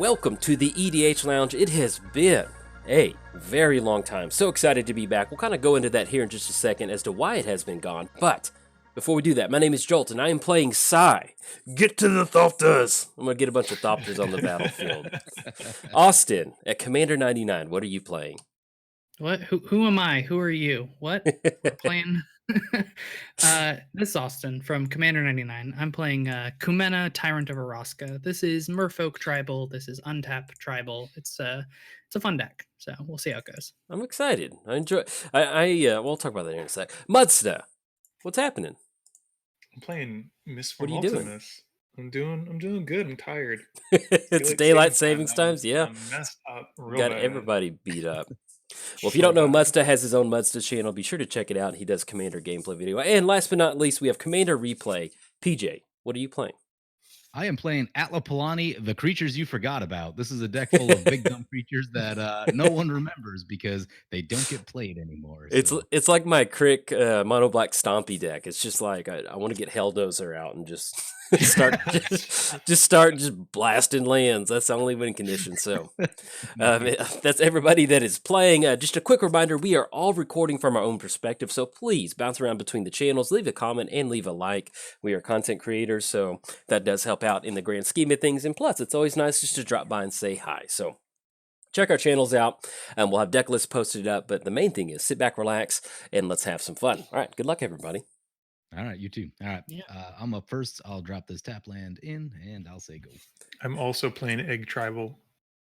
Welcome to the EDH Lounge. It has been a very long time. So excited to be back. We'll kind of go into that here in just a second as to why it has been gone. But before we do that, my name is Jolt, and I am playing Psy. Get to the Thopters! I'm going to get a bunch of Thopters on the battlefield. Austin, at Commander 99, what are you playing? What? Who am I? Who are you? What? We're playing. This is Austin from Commander 99. I'm playing Kumena, Tyrant of Araska. This is Merfolk Tribal. This is Untap Tribal. It's a fun deck. So we'll see how it goes. I'm excited. I enjoy. We'll talk about that in a sec. Mudsta, what's happening? I'm playing Mistform What are you doing? Ultimus. I'm doing good. I'm tired. It's daylight savings times. Yeah, I'm messed up real got bad. everybody beat up. Well, if you don't know, Mudsta has his own Mudsta channel. Be sure to check it out. He does Commander gameplay video. And last but not least, we have Commander Replay. PJ, what are you playing? I am playing Atla Palani, the creatures you forgot about. This is a deck full of big dumb creatures that no one remembers because they don't get played anymore. It's like my Crick Mono Black Stompy deck. It's just like I want to get Helldozer out and just start blasting lands. That's the only win condition. So that's everybody that is playing. Just a quick reminder: we are all recording from our own perspective. So please bounce around between the channels, leave a comment, and leave a like. We are content creators, so that does help out in the grand scheme of things. And plus, it's always nice just to drop by and say hi. So check our channels out, and we'll have deck lists posted up. But the main thing is sit back, relax, and let's have some fun. All right, good luck, everybody. All right, you too. All right, Yeah. I'm up first. I'll drop this tap land in, and I'll say go. I'm also playing Egg Tribal.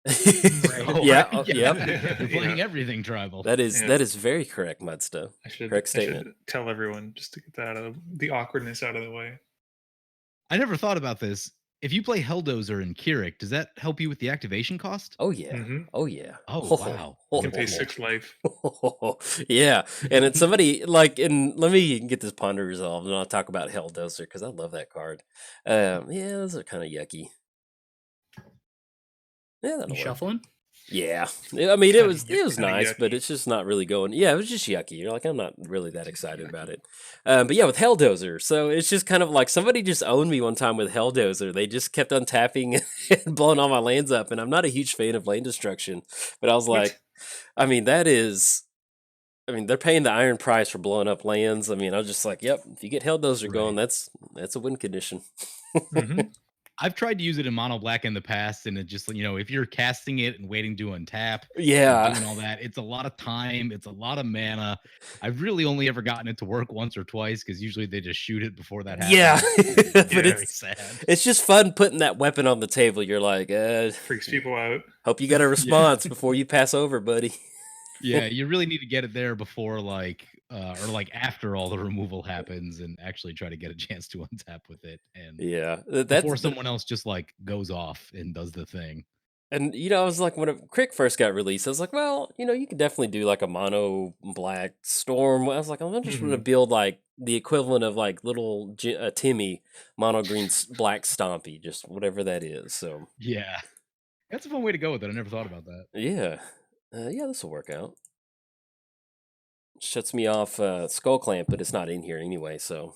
Yeah. You're playing everything tribal. That is very correct, Mudsta. Correct statement. I should tell everyone just to get that the awkwardness out of the way. I never thought about this. If you play Helldozer and Keurig, does that help you with the activation cost? Oh yeah. Mhm. Oh yeah. Oh wow. You can pay 6 life. Yeah, and it's somebody like, and let me get this ponder resolved, and I'll talk about Helldozer because I love that card. Yeah, those are kind of yucky. Yeah, that'll You work. shuffling? Yeah, I mean it was Kinda nice, yucky. but it's just not really going. Yeah, it was just yucky. You're like, I'm not really that excited about it. But yeah, with Helldozer, so it's just kind of like somebody just owned me one time with Helldozer. They just kept untapping and blowing all my lands up, and I'm not a huge fan of land destruction. But I was What? like, I mean, they're paying the iron price for blowing up lands. I mean, I was just like, yep, if you get Helldozer going, that's a win condition. Mhm. I've tried to use it in mono black in the past, and it just, if you're casting it and waiting to untap, Yeah. and doing all that, it's a lot of time, it's a lot of mana. I've really only ever gotten it to work once or twice because usually they just shoot it before that happens. Yeah, but Very it's sad. it's just fun putting that weapon on the table. You're like, Freaks people out. hope you got a response before you pass over, buddy. Yeah, you really need to get it there before or after all the removal happens and actually try to get a chance to untap with it. And Yeah, before someone else just goes off and does the thing. And I was like, when Crick first got released, I was like, well, you could definitely do like a mono black storm. I was like, I'm just going to build like the equivalent of like little Timmy mono green black stompy, just whatever that is. So Yeah. That's a fun way to go with it. I never thought about that. yeah, this will work out. Shuts me off Skull Clamp, but it's not in here anyway. So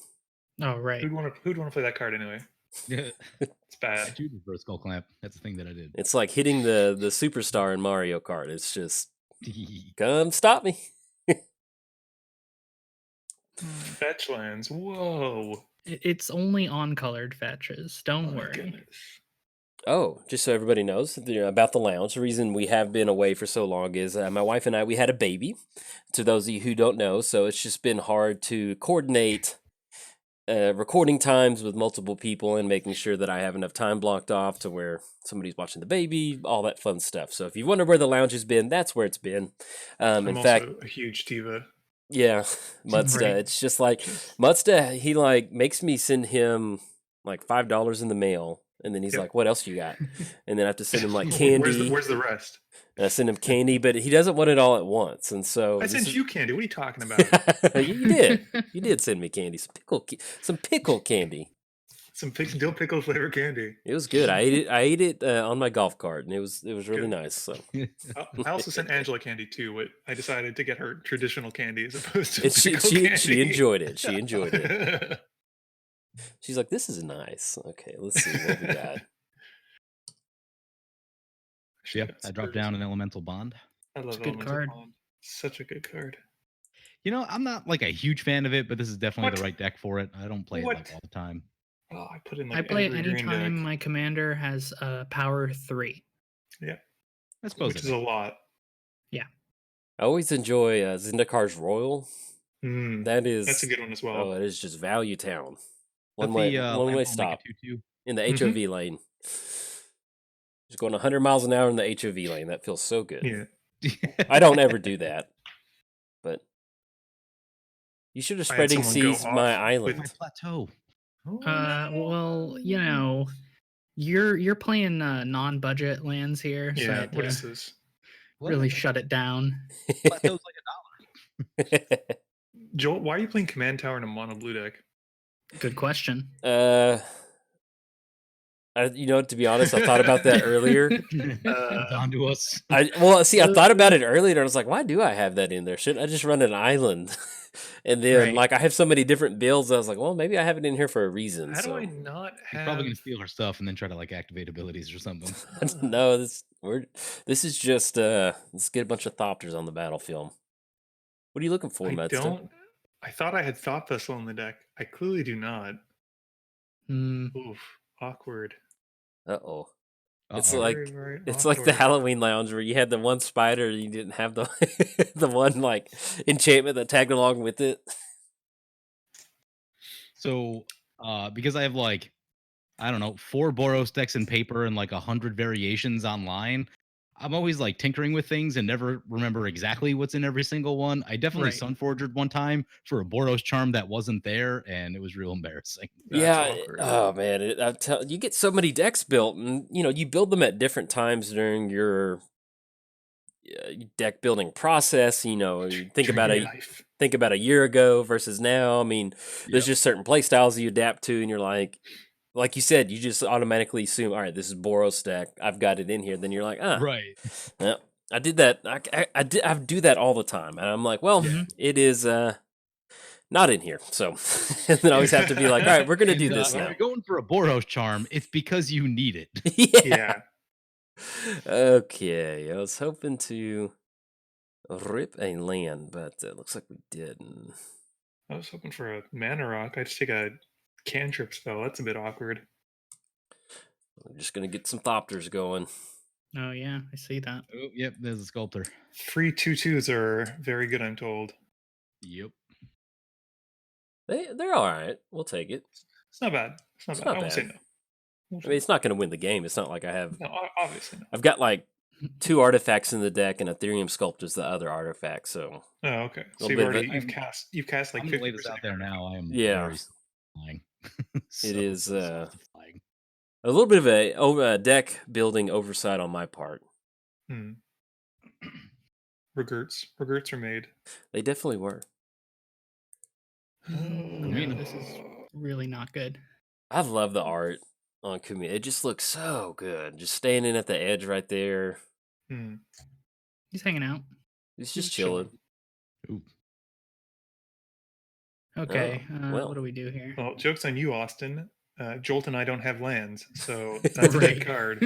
Oh right. Who'd want to play that card anyway? Yeah. It's bad. I do prefer Skull Clamp. That's the thing that I did. it's like hitting the superstar in Mario Kart. It's just come stop me. Fetch lands. Whoa. It's only on colored fetches. Don't Oh my worry. goodness. Oh, just so everybody knows about the lounge, the reason we have been away for so long is my wife and I, we had a baby, to those of you who don't know, so it's just been hard to coordinate recording times with multiple people and making sure that I have enough time blocked off to where somebody's watching the baby, all that fun stuff. So if you wonder where the lounge has been, that's where it's been. I'm in also fact, a huge diva. yeah, Mudsta, Right. it's just like, Mudsta, he like makes me send him like $5 in the mail. And then he's Yep. like, what else you got? And then I have to send him like candy. Where's the rest? And I send him candy, but he doesn't want it all at once. And so I sent you candy. What are you talking about? you did. You did send me candy. Some pickle candy. Some dill pickle flavor candy. It was good. I ate it on my golf cart, and it was really Good. nice. So I also sent Angela candy too, but I decided to get her traditional candy as opposed to she pickle candy. she enjoyed it. She enjoyed it. She's like, this is nice. Okay, let's see what we got. Yep, I dropped down an Elemental Bond. I love a good Elemental card. Bond. Such a good card. You know, I'm not like a huge fan of it, but this is definitely What? the right deck for it. I don't play it like What? all the time. Oh, I put in I like play it every green anytime deck. my commander has power 3. Yeah, I suppose which it is a lot. I always enjoy Zendikar's Royal. Mm, That is, that's a good one as well. oh, it is just value town. Let One way, the one way Lampo make stop a 2/2. in the Mhm. HOV lane. Just going 100 miles an hour in the HOV lane. That feels so good. Yeah. I don't ever do that, but you should have I had spreading someone go seas off my with- island. My plateau. Oh, Well, you know, you're playing non-budget lands here, so I Yeah, had what to is this? really shut it down. Plateau's like Joel, why are you playing Command Tower in a mono blue deck? Good question. You know, to be honest, I thought about that earlier. $1. Down to us. I thought about it earlier, and I was like, why do I have that in there? Shouldn't I just run an island? And then, Right. like, I have so many different builds. I was like, well, maybe I have it in here for a reason. How so do I not He's have? probably gonna steal her stuff and then try to like activate abilities or something. no, this is just let's get a bunch of Thopters on the battlefield. What are you looking for, I Mudstone? don't. I thought I had Thought Vessel in the deck. I clearly do not. Hmm. Oof, awkward. Uh-oh. It's Uh-oh. like Very, very it's like the awkward. Halloween lounge where you had the one spider and you didn't have the the one like enchantment that tagged along with it. So, because I have like, I don't know, 4 Boros decks in paper and like 100 variations online, I'm always like tinkering with things and never remember exactly what's in every single one. I definitely Right. Sunforgered one time for a Boros charm that wasn't there, and it was real embarrassing. That's Yeah. awkward. Oh man, you get so many decks built, and you know you build them at different times during your deck building process. You know, you think about Tree a life. think about a year ago versus now. I mean, there's Yep. just certain play styles you adapt to, and you're like you said, you just automatically assume, all right, this is Boros deck. I've got it in here. Then you're like, Right. yeah, I did that. I do that all the time, and I'm like, well, Mhm. it is not in here. So, and then I always have to be like, all right, we're gonna do And, this when now. you're going for a Boros charm, it's because you need it. Yeah. Yeah. Okay, I was hoping to rip a land, but it looks like we didn't. I was hoping for a mana rock. I just take a cantrip spell. That's a bit awkward. We're just gonna get some Thopters going. Oh yeah, I see that. Oh, yep, there's a sculptor. Free 2/2s are very good, I'm told. Yep. They're all right. We'll take it. It's not bad. It's not It's bad. not I won't say bad. no. Won't I say mean, it's not gonna win the game. It's not like I have. no. No, obviously not. I've got like 2 artifacts in the deck, and Ethereum Sculptor's the other artifact. So Oh, okay. So Little you've bit of already it. you've cast like I'm 50% gonna lay this out of there your now. I am Yeah. very flying. It is, flying. a little bit of a deck building oversight on my part. Hmm. Regrets. Regrets are made. They definitely were. No, this is really not good. I love the art on Kumena. It just looks so good. Just standing at the edge right there. Hmm. He's hanging out. He's He's just chilling. Ooh. Okay. well. What do we do here? Well, joke's on you, Austin. Jolt and I don't have lands, so that's a Right. good card.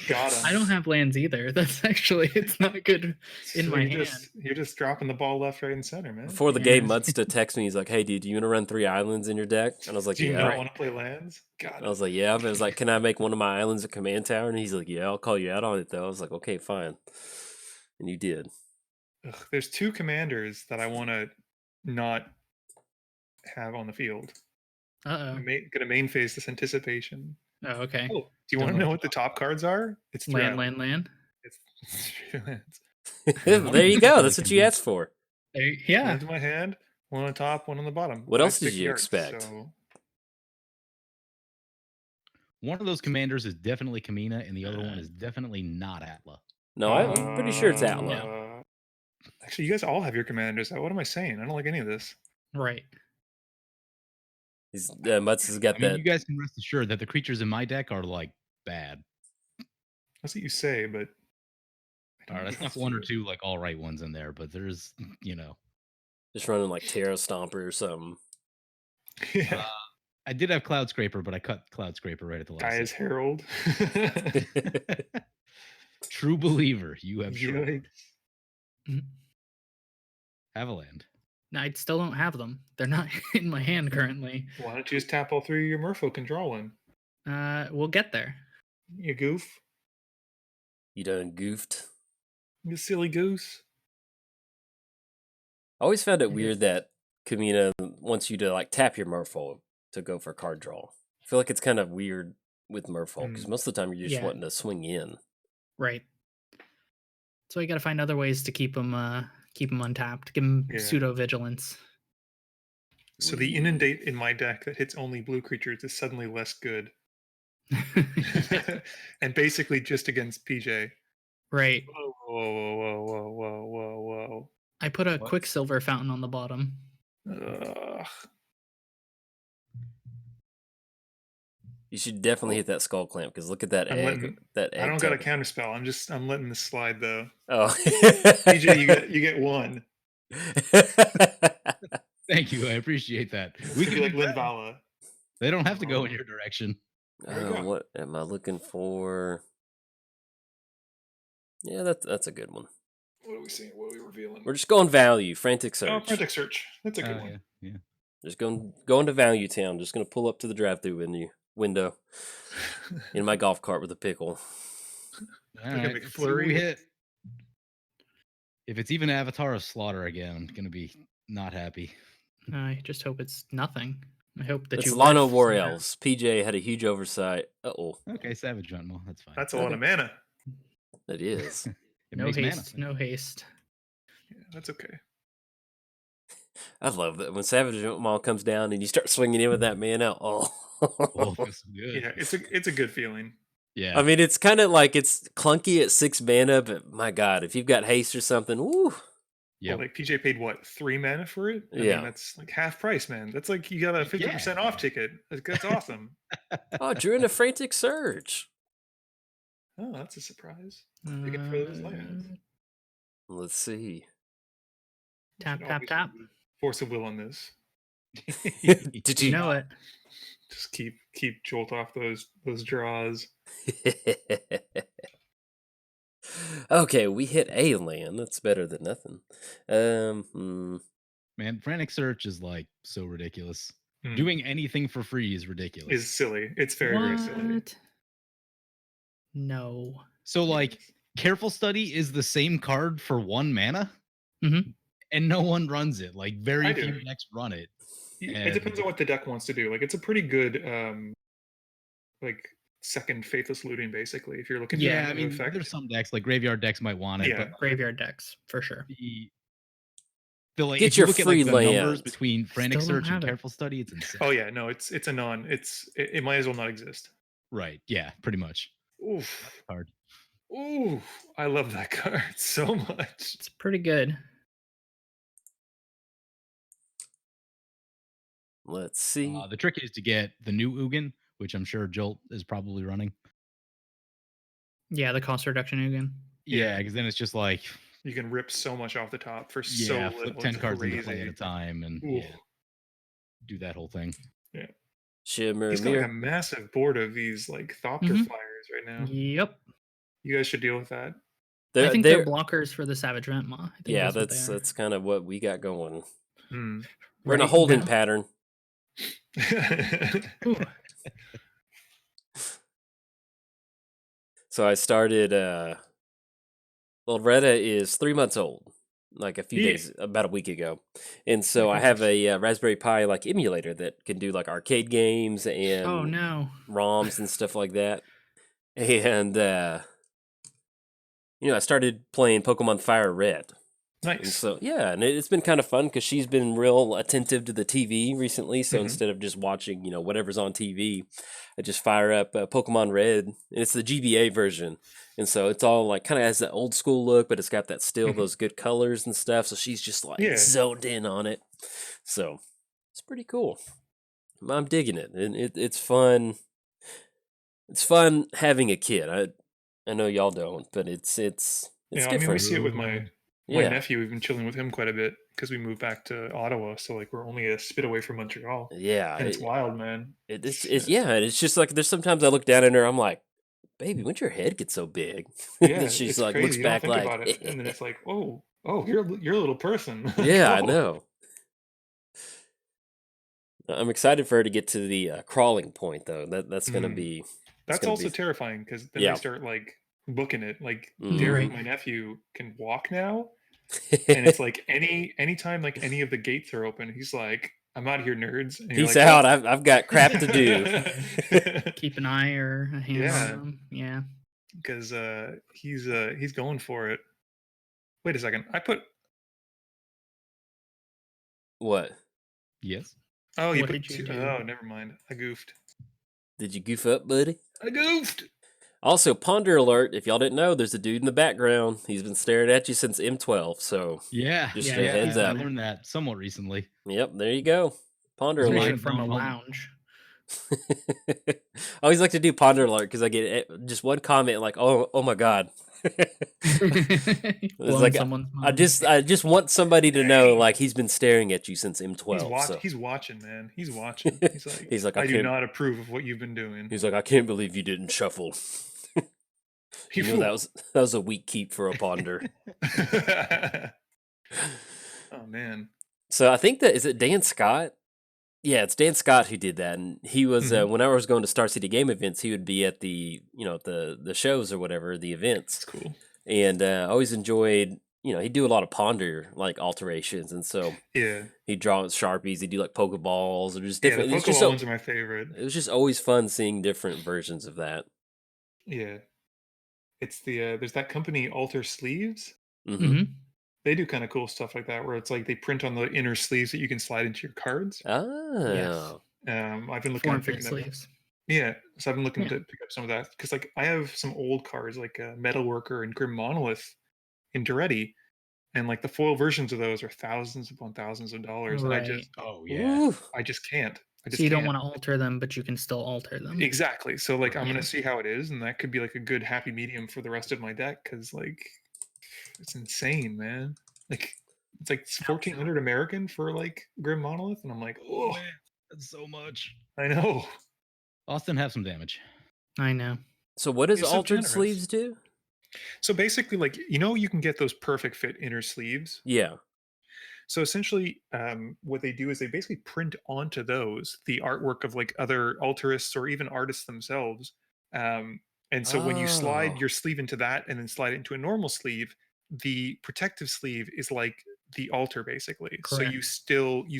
Got him. I don't have lands either. That's actually it's not good in So my you're hand. you're just dropping the ball left, right, and center, man. Before the game, Yeah. Mudsta texted me. He's like, "Hey, dude, do you want to run 3 islands in your deck?" And I was like, Do you "Yeah." not want to play lands? Got I was like, "Yeah." But I was like, "Can I make one of my islands a command tower?" And he's like, "Yeah, I'll call you out on it, though." I was like, "Okay, fine." And you did. Ugh, there's 2 commanders that I want to not have on the field. Uh Gonna main phase this anticipation. oh. Oh, okay. Oh, do you want to know what the top cards are? It's 3 Land, islands. land. It's 3 lands. There you go. That's what you asked for. Yeah. One in my hand, one on top, one on the bottom. What else did 5 sticky you arts, expect? So One of those commanders is definitely Kumena, and the other one is definitely not Atla. No, I'm pretty sure it's Atla. Uh, Actually, you guys all have your commanders. What am I saying? I don't like any of this. Right. Mutz has got I mean, that. you guys can rest assured that the creatures in my deck are like bad. That's what you say, but I All right, I don't snuck 1 or 2 like all right ones in there, but there's, you know, Just running like Terra Stomper or something. Yeah, I did have Cloud Scraper, but I cut Cloud Scraper right at the last. Gaia's Herald. second. True believer. You have shown. Yikes. Mhm. Have a land. I still don't have them. They're not in my hand currently. Why don't you just tap all three of your merfolk and draw one? We'll get there. You goof. You done goofed. You silly goose. I always found it It weird is. that Kumena wants you to like tap your merfolk to go for card draw. I feel like it's kind of weird with merfolk because most of the time you're just Yeah. wanting to swing in. Right. So you got to find other ways to keep them untapped. Give them Yeah. pseudo vigilance. So the inundate in my deck that hits only blue creatures is suddenly less good. And basically just against PJ. Right. Whoa, whoa, whoa, whoa, whoa, whoa, whoa. I put a What? Quicksilver fountain on the bottom. Ugh. You should definitely hit that skull clamp because look at that I'm egg. letting- That egg. I don't got a totem. counterspell. I'm letting this slide though. Oh, PJ, you get one. Thank you. I appreciate that. We We could can be like do that. Linvala. They don't have to go in your direction. There we go. What am I looking for? Yeah, that's a good one. What are we seeing? What are we revealing? We're just going value. Frantic search. Oh, Frantic Search. That's a good one. Yeah. Just going to Value Town. Just gonna pull up to the drive-through window in my golf cart with a pickle. All Like a right, let's see what McFlurry. we hit. If it's even Avatar of Slaughter again, I'm gonna be not happy. I just hope it's nothing. I hope that It's you Lano whiff War somehow. Elves. PJ had a huge oversight. Uh-oh. Okay, Savage Ventmal, that's fine. That's a lot of mana. It is. It No makes haste. mana. No haste. Yeah, that's okay. I love that when Savage Maul comes down and you start swinging in with that mana. Oh. Oh, feels good. Yeah, it's a good feeling. Yeah. I mean, it's kind of like it's clunky at 6 mana, but my God, if you've got haste or something, woo. Yep. Well, like PJ paid what, 3 mana for it? I Yeah. mean, that's like half price, man. That's like you got a 50% off ticket. That's awesome. Oh, drew in a Frantic Surge. Oh, that's a surprise. Big it for those lands. Let's see. Tap, Should tap, always tap. Force of will on this. Did You you know it. Just keep Jolt off those draws. Okay, we hit a land. That's better than nothing. Man, Frantic Search is like so ridiculous. Hmm. Doing anything for free is ridiculous. Is silly. It's very, very silly. What? No. So like Careful Study is the same card for 1 mana, Mhm. and no one runs it. Like very I few do. decks run it. It depends on what the deck wants to do. Like it's a pretty good like second Faithless Looting, basically, if you're looking for Yeah, that I mean, effect. there's some decks like graveyard decks might want it, Yeah. but Graveyard decks, for sure. the like, Get if you your look at free like the numbers lands. between Frantic Still don't Search and have it. Careful Study, it's insane. Oh yeah, no, it's a non. It might as well not exist. Right? Yeah, pretty much. Oof. Hard. Ooh, I love that card so much. It's pretty good. Let's see. The trick is to get the new Ugin, which I'm sure Jolt is probably running. Yeah, the cost reduction again. Yeah, because then it's just like You can rip so much off the top for so yeah, little. flip 10 It's cards into crazy. play at a time and Ooh. yeah, do that whole thing. Shimmer He's got like a Mirror. massive board of these like Thopter Mhm. flyers right now. Yep. You guys should deal with that. I think they're blockers for the Savage Ventmaw. I think Yeah, what that's kind of what we got going. Hmm. We're in a Right holding now. pattern. Ooh. So I started. Well, Retta is 3 months old, like a few Yeah. days, about a week ago, and so I Okay. have a Raspberry Pi like emulator that can do like arcade games and Oh no. ROMs and stuff like that. And I started playing Pokemon Fire Red. And Nice. so yeah, and it's been kind of fun because she's been real attentive to the TV recently. So Mhm. instead of just watching, whatever's on TV, I just fire up Pokemon Red, and it's the GBA version, and so it's all like kind of has that old school look, but it's got that still Mhm. those good colors and stuff. So she's just like Yeah. zoned in on it. So it's pretty cool. I'm digging it, and it's fun. It's fun having a kid. I know y'all don't, but it's Yeah, I mean, we different. see it with my Yeah. nephew. We've been chilling with him quite a bit because we moved back to Ottawa. So like we're only a spit away from Montreal. Yeah, And it's wild, man. it's and it's just like there's sometimes I look down at her, I'm like, baby, when'd your head get so big? Yeah, Then she's it's like, looks crazy. You don't back think like, about it, and then it's like, oh, you're a little person. Like, yeah, I oh. know. I'm excited for her to get to the crawling point, though. That's gonna be. That's gonna also be, terrifying because then yeah. they start like booking it. Like Mhm. Derek, Right. my nephew, can walk now, and it's like anytime like any of the gates are open, he's like, "I'm out of here, nerds." And you're Peace like, out. "Oh." I've got crap to do. Keep an eye or a hand Yeah. on them. Yeah. Because he's going for it. Wait a second. I put. What? Yes. Oh, you What put did you two. do? Oh, never mind. I goofed. Did you goof up, buddy? I goofed. Also, ponder alert. If y'all didn't know, there's a dude in the background. He's been staring at you since M12. So, Yeah. Just a heads I up. learned that somewhat recently. yep, there you go. Ponder He's Mine- alert. watching from a no, no. lounge. I always like to do ponder alert because I get just one comment like, "Oh my god." Blowing like, someone's I mind. just want somebody to know like he's been staring at you since M12. So He's watching, man. He's watching. He's like, I I do can't. not approve of what you've been doing. He's like, I can't believe you didn't shuffle. You know, that was a weak keep for a ponder. Oh man. So I think that is it Dan Scott? Yeah, it's Dan Scott who did that, and he was Mhm. whenever I was going to Star City Game events, he would be at the the shows or whatever, the events, That's cool. and I always enjoyed. He'd do a lot of ponder like alterations, and so Yeah. he'd draw with Sharpies, he'd do like Pokeballs or just Yeah, different. the It's just Pokemon ones are my favorite. it was just always fun seeing different versions of that. Yeah. It's the there's that company Alter Sleeves. Hmm. Mhm. They do kind of cool stuff like that, where it's like they print on the inner sleeves that you can slide into your cards. Oh, I've been looking Form at fit picking up. sleeves. Yeah, so I've been looking Yeah. to pick up some of that because like I have some old cards like Metalworker and Grim Monolith in Duretti, and like the foil versions of those are thousands upon thousands of dollars, and Right. Oh yeah. Ooh. I just can't. I just So you don't can't. want to alter them, but you can still alter them. Exactly. So like I'm Yeah. gonna see how it is, and that could be like a good happy medium for the rest of my deck because like it's insane, man. Like it's like 1,400 American for like Grim Monolith, and I'm like, Oh oh, man, that's so much. I know. Austin, have some damage. I know. So what does You're so Altered generous. Sleeves do? So basically, like you can get those perfect fit inner sleeves. Yeah. So essentially, what they do is they basically print onto those the artwork of like other altarists or even artists themselves. And so when you slide Oh. your sleeve into that and then slide it into a normal sleeve, the protective sleeve is like the altar basically. So you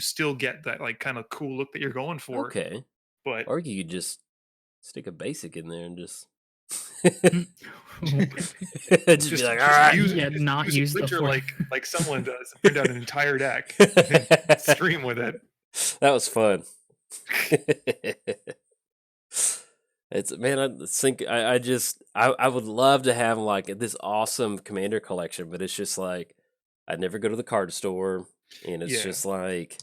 still get that like kind of cool look that you're going for. Okay. But Or you could just stick a basic in there and just just be like, all right. Use the printer for- like someone does and print out an entire deck. Stream with it. That was fun. It's man, I think I would love to have like this awesome commander collection, but it's just like I never go to the card store, and it's Yeah. just like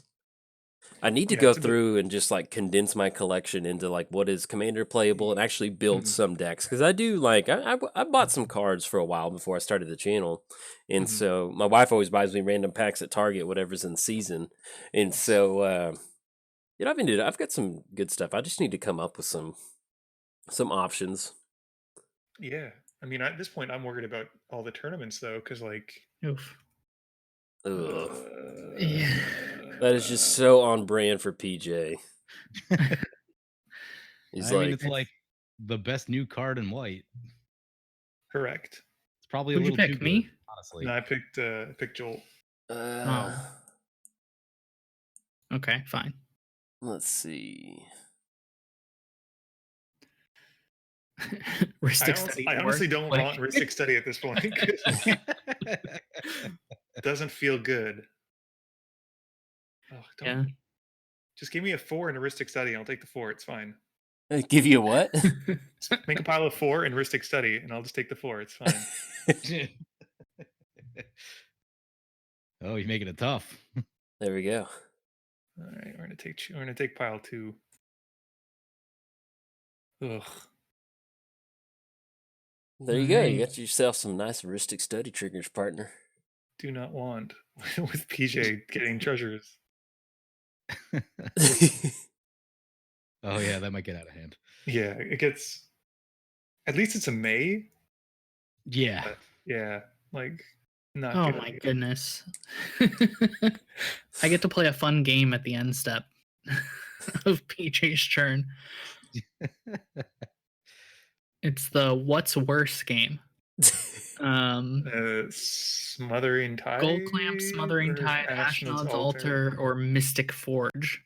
I need to Yeah, go it's a bit- through and just like condense my collection into like what is commander playable and actually build Mhm. some decks because I do like I bought some cards for a while before I started the channel, and Mhm. so my wife always buys me random packs at Target, whatever's in season, and so I've got some good stuff. I just need to come up with some options. Yeah. I mean, at this point, I'm worried about all the tournaments though, because like, Oof. Ugh. Yeah. That is just so on brand for PJ. He's I like, mean, it's like the best new card in white. correct. It's probably Who'd a you little pick, too me? good, honestly. No, I picked Jolt. Okay, fine. Let's see. Ristic study. I honestly don't Like- want Ristic Study at this point. 'Cause it doesn't feel good. Oh, Yeah. Just give me a 4 and a Ristic Study, and I'll take the 4. It's fine. Give you a what? Just make a pile of 4 and Ristic Study, and I'll just take the 4. It's fine. Oh, you're making it tough. There we go. All right, we're gonna take pile 2. Ugh. There you go. You Alright. got yourself some nice heuristic study triggers, partner. Do not want with PJ getting treasures. Oh yeah, that might get out of hand. Yeah, it gets At least it's a May. Yeah. But yeah, like not Oh good. my goodness. I get to play a fun game at the end step of PJ's turn. It's the what's worse game. Smothering Tide, Gold Clamp, Smothering or Tide, Ashnod's Ashnod's Altar, or Mystic Forge.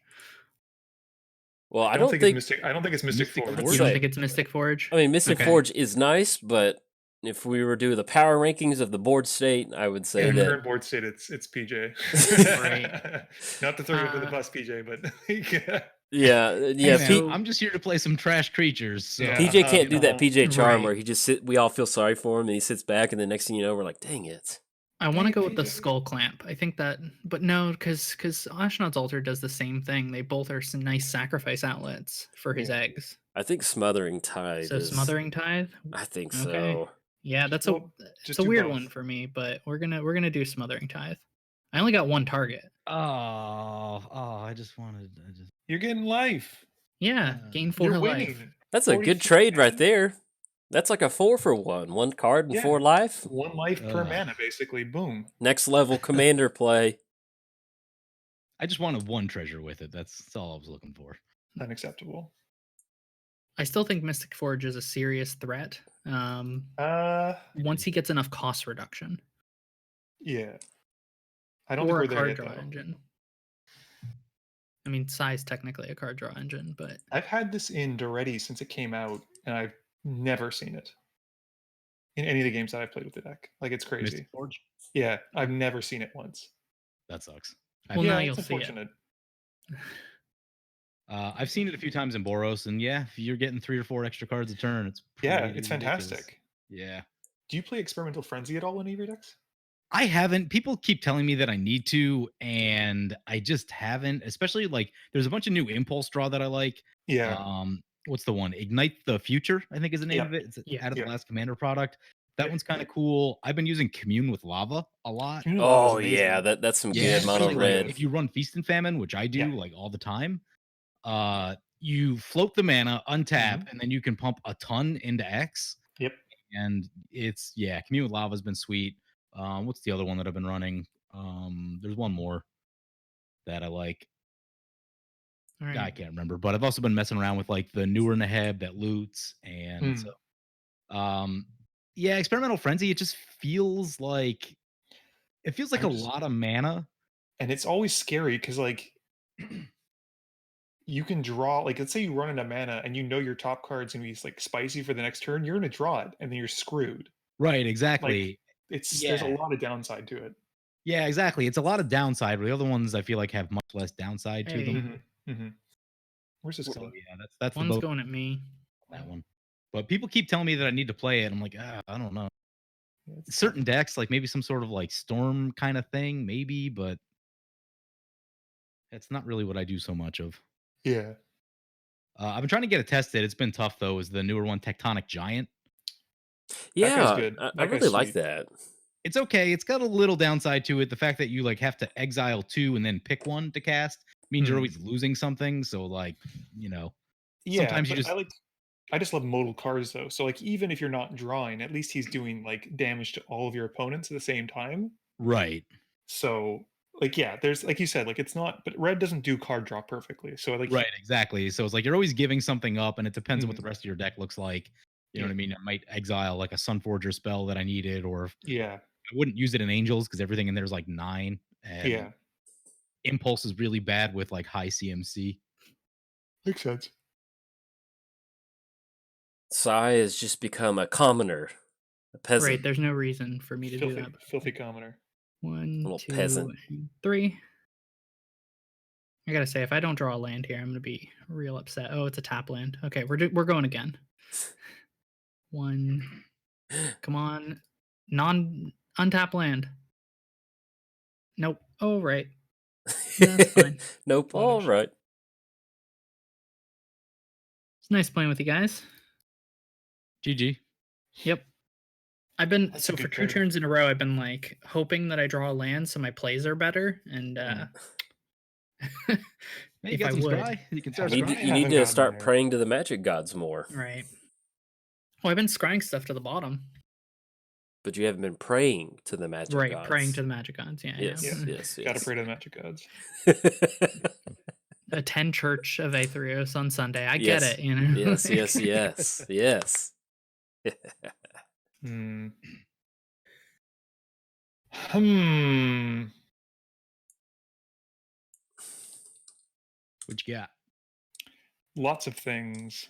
Well, I don't think it's Mystic. I don't think it's Mystic Mystic Forge. Forge? You don't say- think it's Mystic Forge? I mean, Mystic Okay. Forge is nice, but if we were to do the power rankings of the board state, I would say In that current board state, it's PJ. Right. Not to throw you under the bus, PJ, but yeah, Hey, P- so- I'm just here to play some trash creatures. So. Yeah. PJ can't do that no. PJ charm where Right. he just we all feel sorry for him and he sits back and the next thing you know we're like, dang it. I want to Dang it, go with the PJ. Skull Clamp. I think that, but no, because Ashnod's Altar does the same thing. They both are some nice sacrifice outlets for his Yeah. eggs. I think Smothering Tide So is Smothering Tithe. I think Okay. so. Yeah, that's Well, it's just a do weird both. one for me, but we're gonna do Smothering Tithe. I only got one target. I just wanted. You're getting life. Yeah, Yeah. gain 4 You're life. winning. That's a 40 good feet, trade right man. there. That's like a 4-for-1. One card and Yeah. 4 life. 1 life per Ugh. mana, basically. Boom. Next level commander play. I just wanted one treasure with it. That's all I was looking for. Unacceptable. I still think Mystic Forge is a serious threat. Once he gets enough cost reduction, Yeah. I don't think or we're a there card yet, draw though. engine. I mean, Psy's technically a card draw engine, but I've had this in Doretti since it came out, and I've never seen it in any of the games that I've played with the deck. Like, it's crazy. Mystic Forge. Yeah, I've never seen it once. That sucks. well, yeah, now it's you'll see it. unfortunate. I've seen it a few times in Boros, and yeah, if you're getting 3 or 4 extra cards a turn, it's Yeah, pretty it's ridiculous. fantastic. Yeah. Do you play Experimental Frenzy at all in any of your decks? I haven't. People keep telling me that I need to, and I just haven't. Especially like there's a bunch of new impulse draw that I like. Yeah. What's the one? Ignite the Future, I think is the name Yeah. of it. It's Yeah. out of the Yeah. last Commander product. That Yeah. one's kind of cool. I've been using Commune with Lava a lot. Communal Lava is Oh amazing. yeah, that's some Yeah, good mono especially, like, red. if you run Feast and Famine, which I do Yeah. like all the time, you float the mana, untap, and then you can pump a ton into X. Yep. And it's Commune with Lava has been sweet. What's the other one that I've been running? There's one more that I like. All I right. can't remember, but I've also been messing around with like the newer Neheb that loots, and so Experimental Frenzy. It just feels like a lot of mana. And it's always scary because, like, you can draw, like, let's say you run into mana and you know your top card's gonna be like spicy for the next turn, you're gonna draw it and then you're screwed. Right, exactly. There's a lot of downside to it. Yeah, exactly. It's a lot of downside. The other ones I feel like have much less downside to Hey. them. Where's this So going? yeah, that's the One's boat going at me. that one. But people keep telling me that I need to play it. I'm like, I don't know. Yeah, it's Certain decks, like maybe some sort of like storm kind of thing, maybe, but it's not really what I do so much of. Yeah. I've been trying to get it tested. It's been tough though. Is the newer one Tectonic Giant? Yeah, guy's good. I That guy's really like sweet. that. It's okay. It's got a little downside to it. The fact that you like have to exile 2 and then pick one to cast means you're always losing something. So like, Yeah, sometimes you but just I just love modal cards though. So like even if you're not drawing, at least he's doing like damage to all of your opponents at the same time. right. So like there's like you said, like it's not, but red doesn't do card draw perfectly. So like Right, exactly. So it's like you're always giving something up, and it depends on what Mhm. the rest of your deck looks like. You know Yeah. what I mean? I might exile like a Sunforger spell that I needed, or if yeah, I wouldn't use it in Angels because everything in there is like 9. And yeah, Impulse is really bad with like high CMC. makes sense. Sai has just become a commoner, a peasant. Right. There's no reason for me to do that. Filthy commoner. 1, Little 2, peasant. and 3. I gotta say, if I don't draw a land here, I'm gonna be real upset. Oh, it's a tap land. Okay, we're going again. 1. Come on, untap land. Nope. Oh, right. That's fine. Nope. All Punish. right. It's nice playing with you guys. GG. Yep. I've been That's a so for good 2 trade. turns in a row. I've been like hoping that I draw a land so my plays are better. And Hey, you If got I some would. scry. You can start You Haven't need scrying. to gotten start there. praying to the magic gods more. right. Well, I've been scrying stuff to the bottom. But you haven't been praying to the magic Right, gods. praying to the magic gods. Yeah, Yes, yeah. yes, yes. Gotta pray to the magic gods. Attend church of Aetherios on Sunday. I Yes, get it, you know. yes, yes, yes, yes. Hmm. What you got? Lots of things.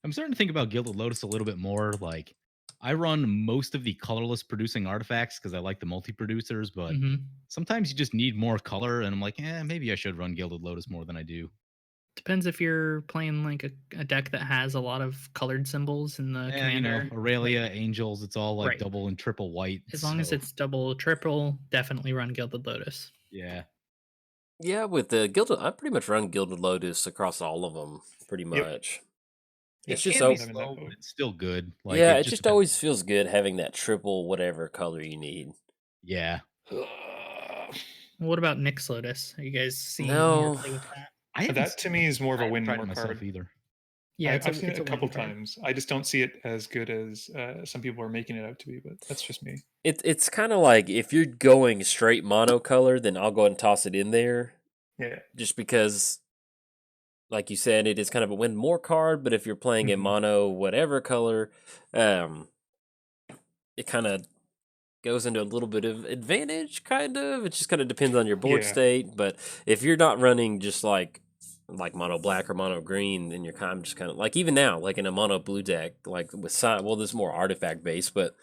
I'm starting to think about Gilded Lotus a little bit more. Like, I run most of the colorless producing artifacts because I like the multi-producers, but Mhm. sometimes you just need more color, and I'm like, maybe I should run Gilded Lotus more than I do. Depends if you're playing like a deck that has a lot of colored symbols in the Yeah, you know, commander. Aurelia, Angels, it's all like Right. double and triple white. As long as so, it's double, triple, definitely run Gilded Lotus. yeah. Yeah, with the Gilded, I pretty much run Gilded Lotus across all of them, pretty Yep. much. Yeah, It's It just can be I'm in that slow, boat. but it's still good. Like, yeah, it it just just depends. always feels good having that triple whatever color you need. Yeah. What about Nyx Lotus? Are you guys seeing No. more play with that? I haven't That to me is more of I a haven't win tried it more myself card. either. Yeah, I've seen it a win couple card. times. I just don't see it as good as some people are making it out to be, but that's just me. It's kind of like if you're going straight monocolor, then I'll go ahead and toss it in there. Yeah. Just because, like you said, it is kind of a win more card. But if you're playing in Mhm. mono whatever color, it kind of goes into a little bit of advantage. Kind of, it just kind of depends on your board Yeah. state. But if you're not running just like mono black or mono green, then you're kind of just kind of like even now, like in a mono blue deck, like with well, this is more artifact based, but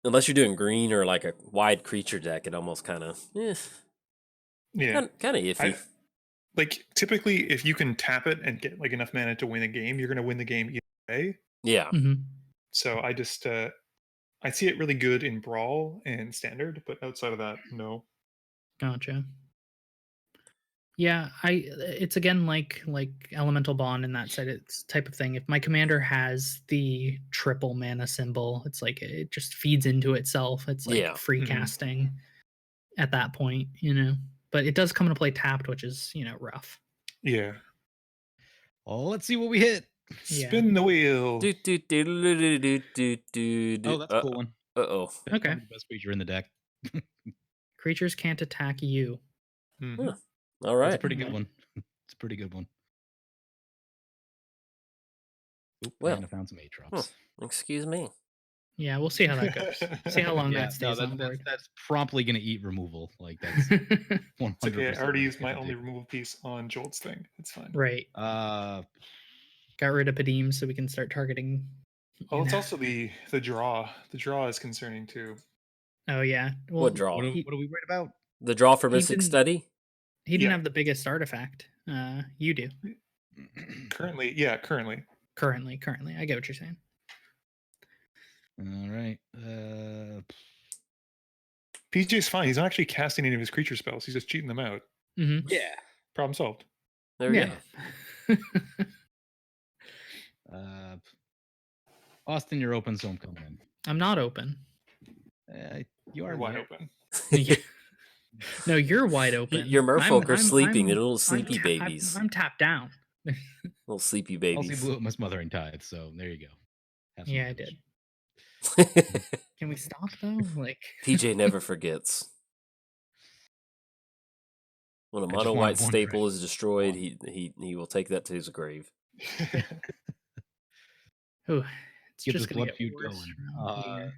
unless you're doing green or like a wide creature deck, it almost kind of Yeah. kind of iffy. Like typically, if you can tap it and get like enough mana to win a game, you're going to win the game either way. Yeah. Mhm. So I just I see it really good in Brawl and Standard, but outside of that, no. Gotcha. Yeah, it's again like Elemental Bond in that side. It's type of thing. If my commander has the triple mana symbol, it's like it just feeds into itself. It's like Yeah. free Mhm. casting at that point, you know. But it does come into play tapped, which is, you know, rough. Yeah. Oh, let's see what we hit. Yeah. Spin the wheel. Do, do, do, do, do, do, do, do, Oh, that's a cool one. Uh-oh. Okay. Probably the best feature in the deck. Creatures can't attack you. Mhm. Huh. All That's a right. pretty good one. It's a pretty good one. Oop, Well, and I found some Aatrox. Excuse me. Yeah, we'll see how that goes. See how long Yeah, that stays on board. that's promptly going to eat removal. Like, that's 100%. It's okay. I already what it's used my gonna only do. removal piece on Jolt's thing. It's fine. Right. Uh, Got rid of Padim so we can start targeting. Oh, it's also the draw. The draw is concerning too. Oh yeah. Well, What draw? what are he- we worried about? The draw for He Mystic didn't- Study? He didn't Yeah. have the biggest artifact. You do. Currently, yeah, currently. Currently. I get what you're saying. All right. PJ's fine. He's not actually casting any of his creature spells. He's just cheating them out. Mm-hmm. Yeah. Problem solved. There we Yeah. go. Austin, you're open, so I'm coming in. I'm not open. You are You're wide there. open. No, you're wide open. Your merfolk are sleeping. They're little I'm sleepy babies. I'm tapped down. Little sleepy Also babies. blew up my smothering tithe, so there you go. Have some Yeah, I privilege. did. Can we stop though? Like PJ never forgets. When a I just mono wanted white one staple drink. is destroyed, he will take that to his grave. oh, it's Get just this gonna blood get feud worse going. around here.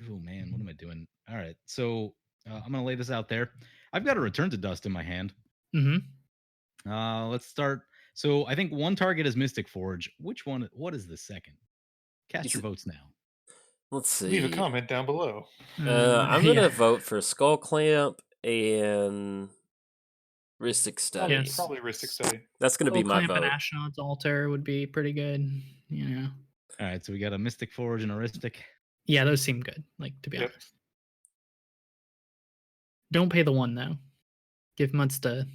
Oh man, what am I doing? All right, so I'm gonna lay this out there. I've got a Return to Dust in my hand. Mm-hmm. Let's start. So I think one target is Mystic Forge. Which one? What is the second? Cast your votes now. Let's see. Leave a comment down below. I'm gonna yeah. vote for Skull Clamp and Ristic Study. Yes. Probably Ristic Study. That's gonna be Skull my Clamp vote. and Astronaut's Altar would be pretty good. You know. All right, so we got a Mystic Forge and a Ristic. Yeah, those seem good. Like, to be Yep. honest. Don't pay the one though. Give Mudsta,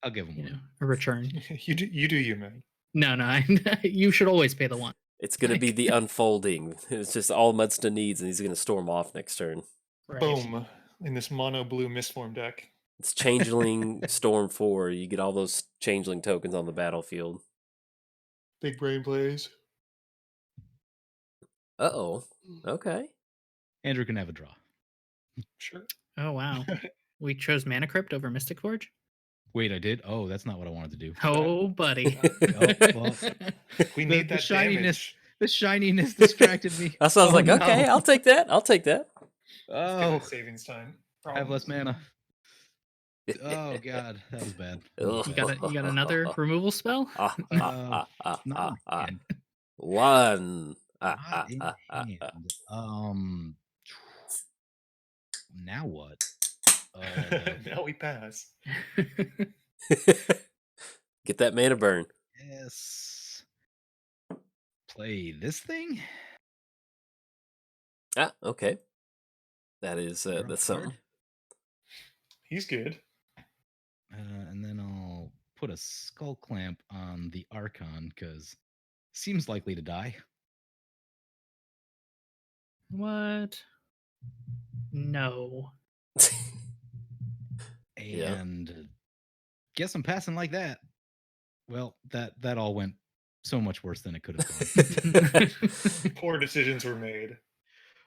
I'll give him you one. know, a return. You do you, man. No, you should always pay the one. It's gonna be the unfolding. It's just all Mudsta needs, and he's gonna storm off next turn. Right. Boom. In this mono blue Mistform deck. It's Changeling Storm 4. You get all those Changeling tokens on the battlefield. Big brain plays. Uh-oh. Okay. Andrew can have a draw. Sure. Oh wow. We chose Mana Crypt over Mystic Forge. Wait, I did? Oh, that's not what I wanted to do. Oh, buddy. Oh, well. We The- need the that shininess. damage. The shininess distracted me. That's why I was Oh, like, no. okay, I'll take that. I'll take that. Let's get Oh, that savings time. I have less Problems. mana. Oh god, that was bad. That was You bad. got another removal spell? Not in hand. One. Not in hand. Now what? Now we pass. Get that mana burn. Yes. Play this thing. Ah, okay. That is Draw a that's card. something. He's good. And then I'll put a skull clamp on the Archon because seems likely to die. What? No. Yeah. And guess I'm passing like that. Well, that all went so much worse than it could have gone. Poor decisions were made.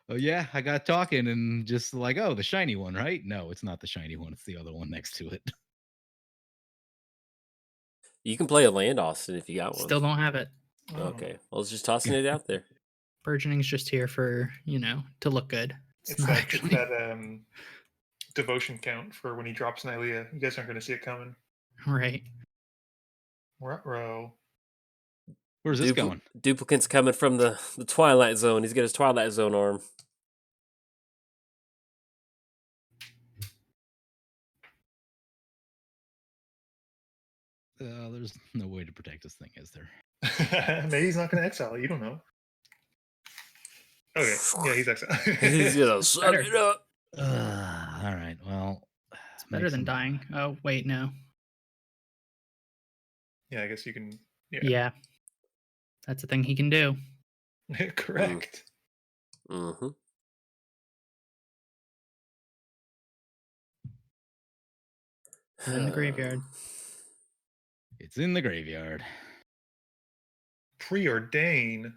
Oh yeah, I got talking and just like, oh, the shiny one, right? No, it's not the shiny one. It's the other one next to it. You can play a land, Austin, if you got one. Still don't have it. Oh, Okay. Well, it's just tossing it out there. Burgeoning's just here for, to look good. It's not that, actually. it's that devotion count for when he drops Nylea. You guys aren't going to see it coming. Right. Ruh-roh. Where's this going? Duplicate's coming from the Twilight Zone. He's got his Twilight Zone arm. There's no way to protect this thing, is there? Maybe he's not going to exile. You don't know. Okay. Yeah, he's exiled. He's gonna suck Better. it up. All right. Well, It's better than dying. Oh, wait, no. Yeah, I guess you can. Yeah. That's a thing he can do. Correct. Mm-hmm. It's in the graveyard. It's in the graveyard. Preordain.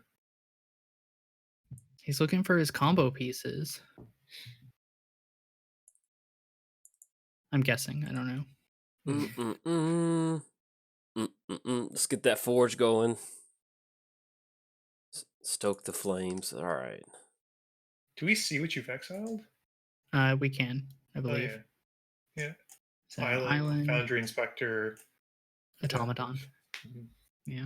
He's looking for his combo pieces. I'm guessing. I don't know. Mm-mm-mm. Mm-mm-mm. Let's get that forge going. Stoke the flames. All right. Do we see what you've exiled? We can, I Oh, believe. yeah. So, Island, Foundry Inspector, Automaton. Mhm. Yeah.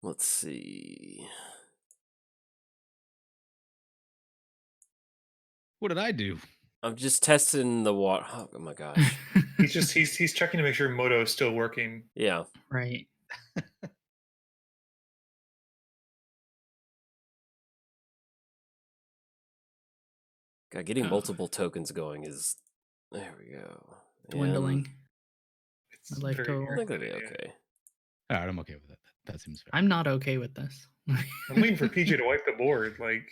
Let's see. What did I do? I'm just testing the water. Oh my gosh. He's checking to make sure Moto is still working. Yeah. Right. God, getting Oh. multiple tokens going is. There we go. Dwindling. It's My life very total. I think it'll be irritating. okay. All right, I'm okay with that. That seems fair. I'm not okay with this. I'm waiting for PJ to wipe the board. Like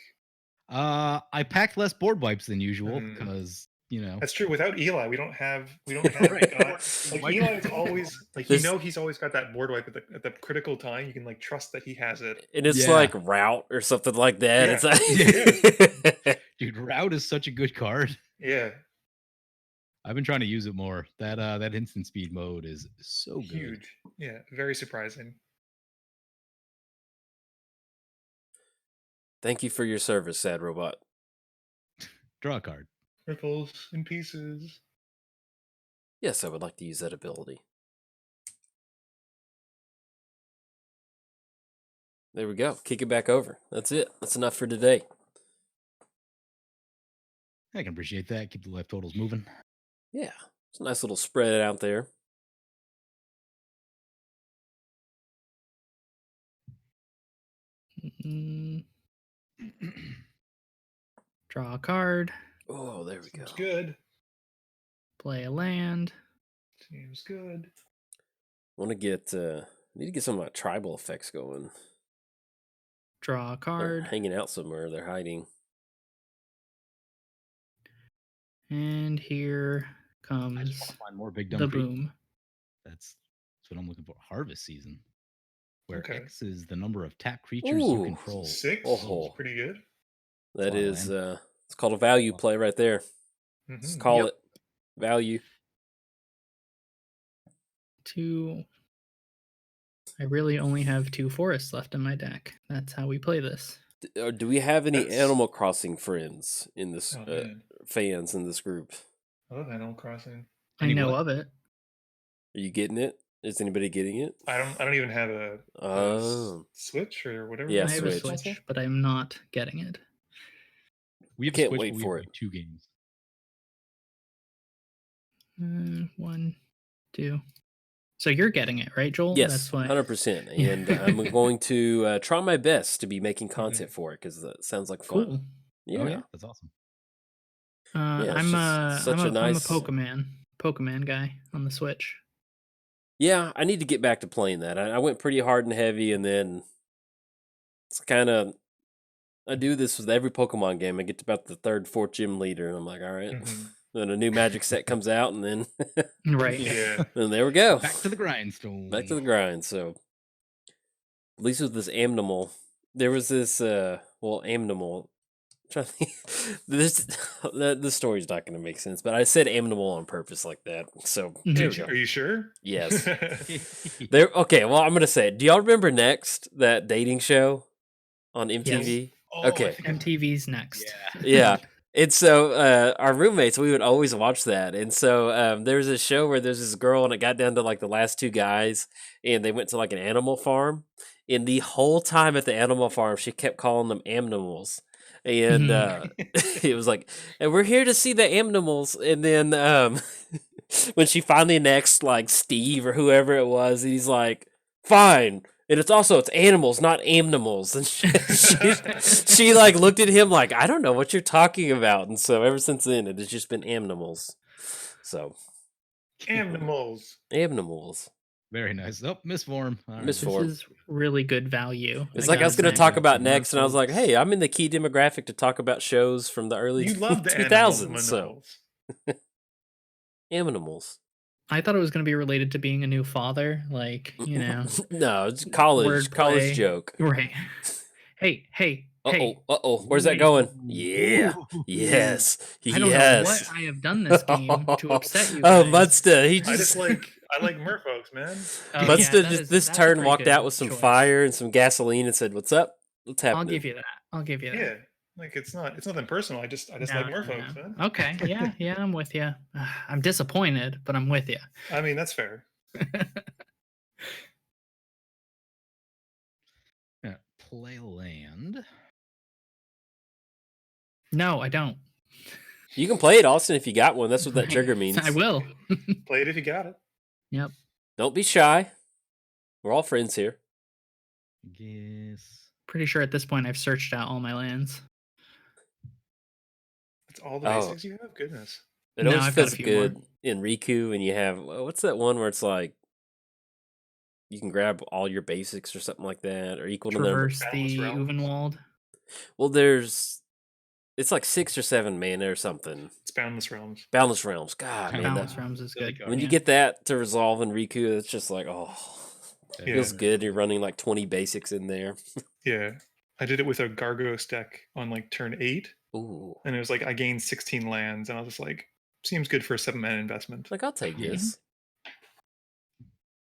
I packed less board wipes than usual Mm. because that's true. Without Eli, we don't have Right. like Why- Eli is always like There's- he's always got that board wipe at the critical time. You can like trust that he has it. And it's Yeah. like route or something like that. Yeah. It's like dude, Route is such a good card. Yeah, I've been trying to use it more. That instant speed mode is so good. huge. Yeah, very surprising. Thank you for your service, sad robot. Draw a card. Ripples in pieces. Yes, I would like to use that ability. There we go. Kick it back over. That's it. That's enough for today. I can appreciate that. Keep the life totals moving. Yeah. It's a nice little spread out there. Mm, draw a card. Oh, there we go. Seems good. Play a land. Seems good. Want to get need to get some of my tribal effects going. Draw a They're card. hanging out somewhere. They're hiding. And here I comes just want to find more big dumb the creatures. boom. That's what I'm looking for. Harvest season, where Okay. X is the number of tap creatures you Ooh. control. 6 Oh. is pretty good. That a lot of is, land. it's called a value play right there. Let's Mhm. call Yep. it value. I really only have 2 forests left in my deck. That's how we play this. Do we have any That's- Animal Crossing friends in this, Oh man, fans in this group? I love Animal Crossing. I know what? of it. Are you getting it? Is anybody getting it? I don't even have a Oh. Switch or whatever. Yeah, I have a Switch. Switch, but I'm not getting it. We have Can't a Switch, wait but we for have it. like 2 games. 1, 2. So you're getting it, right, Joel? Yes, That's why. 100%. And I'm going to try my best to be making content for it because that sounds like fun. Cool. Yeah. Oh, yeah, that's awesome. Yeah, it's I'm just such a I'm a nice- Pokemon guy on the Switch. Yeah, I need to get back to playing that. I went pretty hard and heavy, and then it's kind of I do this with every Pokemon game. I get to about the 3rd, 4th gym leader, and I'm like, all right. Mhm. Then a new Magic set comes out, and then Right. Yeah. then there we go. Back to the grindstone. Back to the grind. So at least with this Amnimal, there was this Amnimal. Trying to think, the story's not going to make sense, but I said Amnimal on purpose like that. So Mhm. there we go. Are you sure? Yes. There. Okay. Well, I'm going to say it. Do y'all remember Next, that dating show on MTV? Oh, Okay. I think I- MTV's next. Yeah. Yeah. And so our roommates, we would always watch that. And so there's a show where there's this girl, and it got down to like the last 2 guys, and they went to like an animal farm. And the whole time at the animal farm, she kept calling them Amnimals. And it was like, and we're here to see the Amnimals. And then when she finally next like Steve or whoever it was, he's like, fine. And it's animals, not Amnimals. And she like looked at him like, I don't know what you're talking about. And so ever since then, it has just been Amnimals. So Animals. Amnimals. Very nice. Oh, Mistform. All right. Mistform. This is really good value. It's like I was gotta going to say. talk about Some next, and I was like, folks. hey, I'm in the key demographic to talk about shows from the early You love the 2000s. So animals. Amnimals. I thought it was going to be related to being a new father, like, you know. No, it's college Wordplay. joke. Right. Hey. Where's that going? Yeah. Yes. I don't know what I have done this game to upset you. Oh, guys. Mudsta, he I just like merfolks, man. Oh, yeah, Mudsta that is- this that's a turn pretty walked good out with some choice. fire and some gasoline and said, "What's up? What's happening?" I'll give you that. Yeah, like it's nothing personal. I just No, like merfolks, no. man. Okay. Yeah, I'm with you. I'm disappointed, but I'm with you. I mean, that's fair. Yeah, play land. No, I don't. You can play it, Austin, if you got one. That's what that trigger means. I will. Play it if you got it. Yep. Don't be shy. We're all friends here. Guess. Pretty sure at this point I've searched out all my lands. That's all the Oh. basics you have. Goodness. It No, always I've got a feels few good more. in Riku, and you have what's that one where it's like you can grab all your basics or something like that, or equal to number. Traverse Boundless the Realms. Uvenwald. Well, it's like 6 or 7 mana or something. It's Boundless Realms. Boundless Realms. God, man, Boundless that, Realms is Really good. good. when you yeah. get that to resolve in Riku, it's just like, oh, it Yeah. feels good. You're running like 20 basics in there. Yeah, I did it with a Gargos deck on like turn 8, Ooh, and it was like I gained 16 lands, and I was just like, seems good for a 7-mana investment. like I'll take Yeah. this.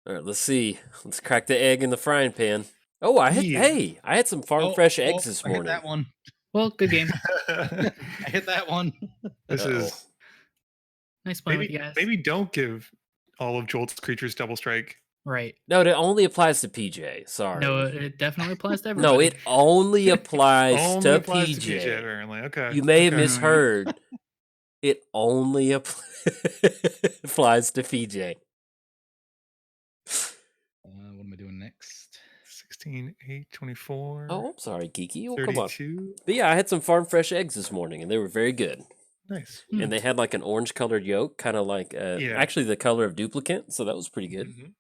All right, let's see. Let's crack the egg in the frying pan. Oh, I had some farm fresh eggs this I hit morning. that one. Well, good game. I hit that one. This Uh-oh. is Nice playing with you guys. maybe don't give all of Jolt's creatures double strike. Right. No, it only applies to PJ. Sorry. No, it definitely applies to everybody. No, it only applies Only to applies PJ. to PJ, apparently. Okay. You may have okay. misheard. It only applies to PJ. What am I doing next? 16, 8, 24. Oh, I'm sorry, Geeky. Oh, come on. 32. But yeah, I had some farm fresh eggs this morning, and they were very good. Nice. Hmm. And they had like an orange colored yolk, kind of like actually the color of duplicate, so that was pretty good. Mhm.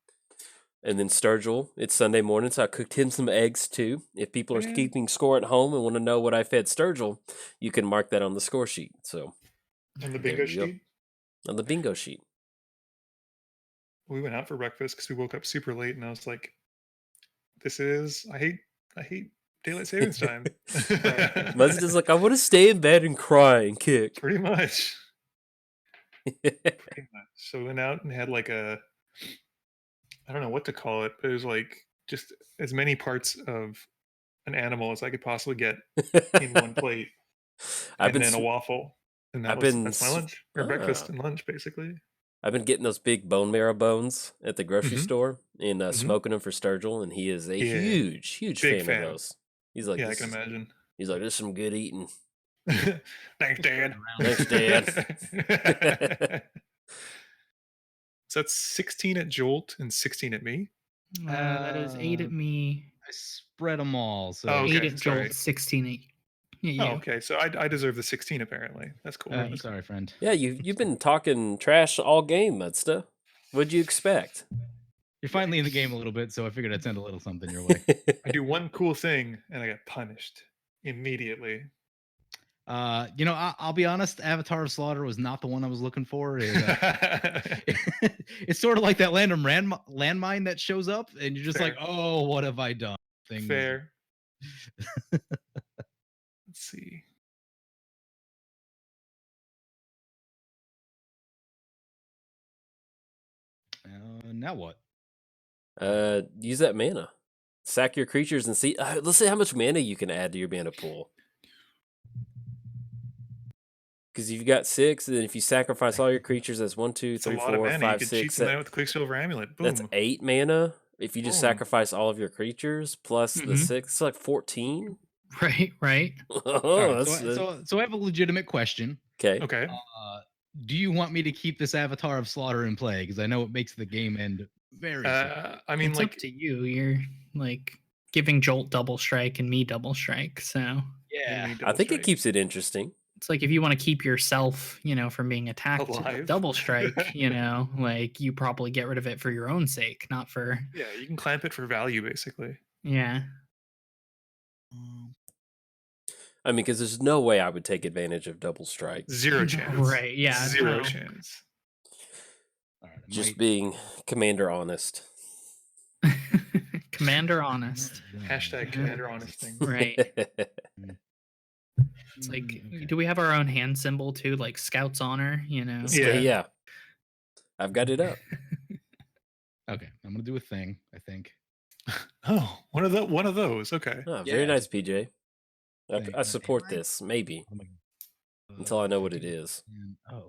And then Sturgill, it's Sunday morning, so I cooked him some eggs too. If people are Yeah. keeping score at home and want to know what I fed Sturgill, you can mark that on the score sheet. So On the There bingo you go. sheet, On the bingo sheet. we went out for breakfast because we woke up super late, and I was like, I hate daylight savings time. Muzzy is like, I want to stay in bed and cry and kick. Pretty much. Pretty much. So we went out and had like I don't know what to call it, but it was like just as many parts of an animal as I could possibly get in one plate, I've and been then a waffle, and I've been that's my lunch or breakfast Ah. and lunch basically. I've been getting those big bone marrow bones at the grocery Mhm. store and Mhm. smoking them for Sturgill, and he is a Yeah. huge Big fan fan. of those. He's like, Yeah, I this can is- imagine. he's like, this is some good eating. Thanks, Dad. Thanks, Dad. So that's 16 at Jolt and 16 at me. That is 8 at me, I spread them all. So Oh, 8 okay, at sorry. Jolt, 16 at you. Oh, okay. So I deserve the 16 apparently. That's cool. I'm sorry, friend. Yeah, you've been talking trash all game, Mudsta. What'd you expect? You're finally in the game a little bit, so I figured I'd send a little something your way. I do one cool thing and I get punished immediately. I'll be honest. Avatar of Slaughter was not the one I was looking for. It's sort of like that landmine that shows up, and you're just Fair. like, "Oh, what have I done?" Fair. Let's see. Now what? Use that mana. Sack your creatures and see. Let's see how much mana you can add to your mana pool. Because you've got 6, and then if you sacrifice all your creatures, that's 1, 2, It's a 3, lot of 4, mana. 5, You could 6, cheat some 7. out with the Quicksilver Amulet. Boom. That's 8 mana. If you just Boom. sacrifice all of your creatures plus the Mhm. 6, it's like 14. Right. All Oh, right, that's so I have a legitimate question. okay. Okay. Do you want me to keep this Avatar of Slaughter in play? Because I know it makes the game end very. sad. I mean, It's like, up to you. You're like giving Jolt double strike and me double strike. So Yeah. I think it keeps it interesting. it's like if you want to keep yourself, from being attacked with Alive. double strike, like you probably get rid of it for your own sake, not for yeah, you can clamp it for value, basically. yeah. I mean, because there's no way I would take advantage of double strike. Zero chance. Right, yeah, Zero no. chance. All right, I Just might- being commander honest. Commander honest. Hashtag Mhm. Commander Honest thing. Right. It's like, Okay. do we have our own hand symbol too, like Scout's Honor? Yeah. I've got it up. Okay, I'm gonna do a thing. I think. Oh, one of those. Okay. Oh, very Yeah. nice, PJ. Thank I you. support Am I- this, maybe, Oh my- until I know what it is. I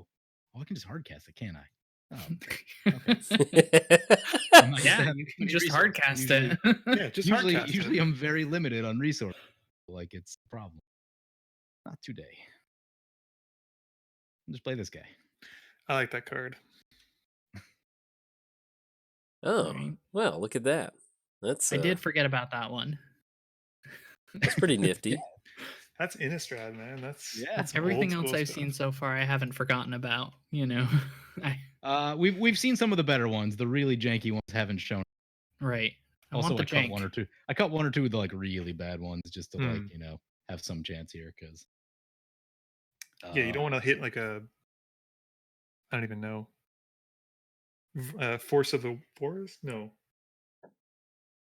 can just hardcast it, can't I? Oh, Yeah, you can just hardcast it. Yeah, just usually, hardcast it. usually I'm very limited on resources. Like it's a problem. Not today. I'll just play this guy. I like that card. Oh, Right. well, look at that. That's I did forget about that one. that's pretty nifty. That's Innistrad, man. That's Yeah. that's Everything old else school I've stuff. seen so far, I haven't forgotten about. We've seen some of the better ones. The really janky ones haven't shown. Right. I Also, want the I cut jank. one or two. I cut one or two of the like really bad ones just to Hmm. have some chance here because. Yeah, you don't want to hit like a. I don't even know. Force of the Forest? No.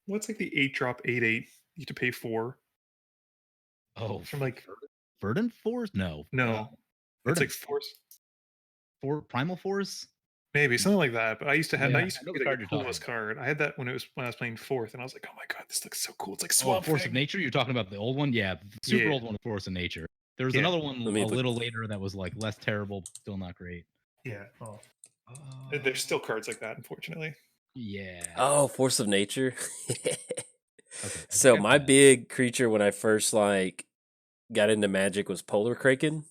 What's like the 8-drop 8/8? You have to pay 4 Oh, from like Verdant Force? No. no. It's like Force. Primal Force? Maybe something like that. But I used to have Yeah, that used I to know be the like card the you're talking coolest card. I had that when I was playing 4th, and I was like, oh my god, this looks so cool. It's like Oh, Swamp Force Thing. of Nature? You're talking about the old one? Yeah, the super Yeah. old one, Force of Nature. There was Yeah. another one Let me a look. little later that was like less terrible, but still not great. Yeah. Oh. There's still cards like that, unfortunately. Yeah. Oh, Force of Nature. Okay, I So got my that. big creature when I first got into Magic was Polar Kraken.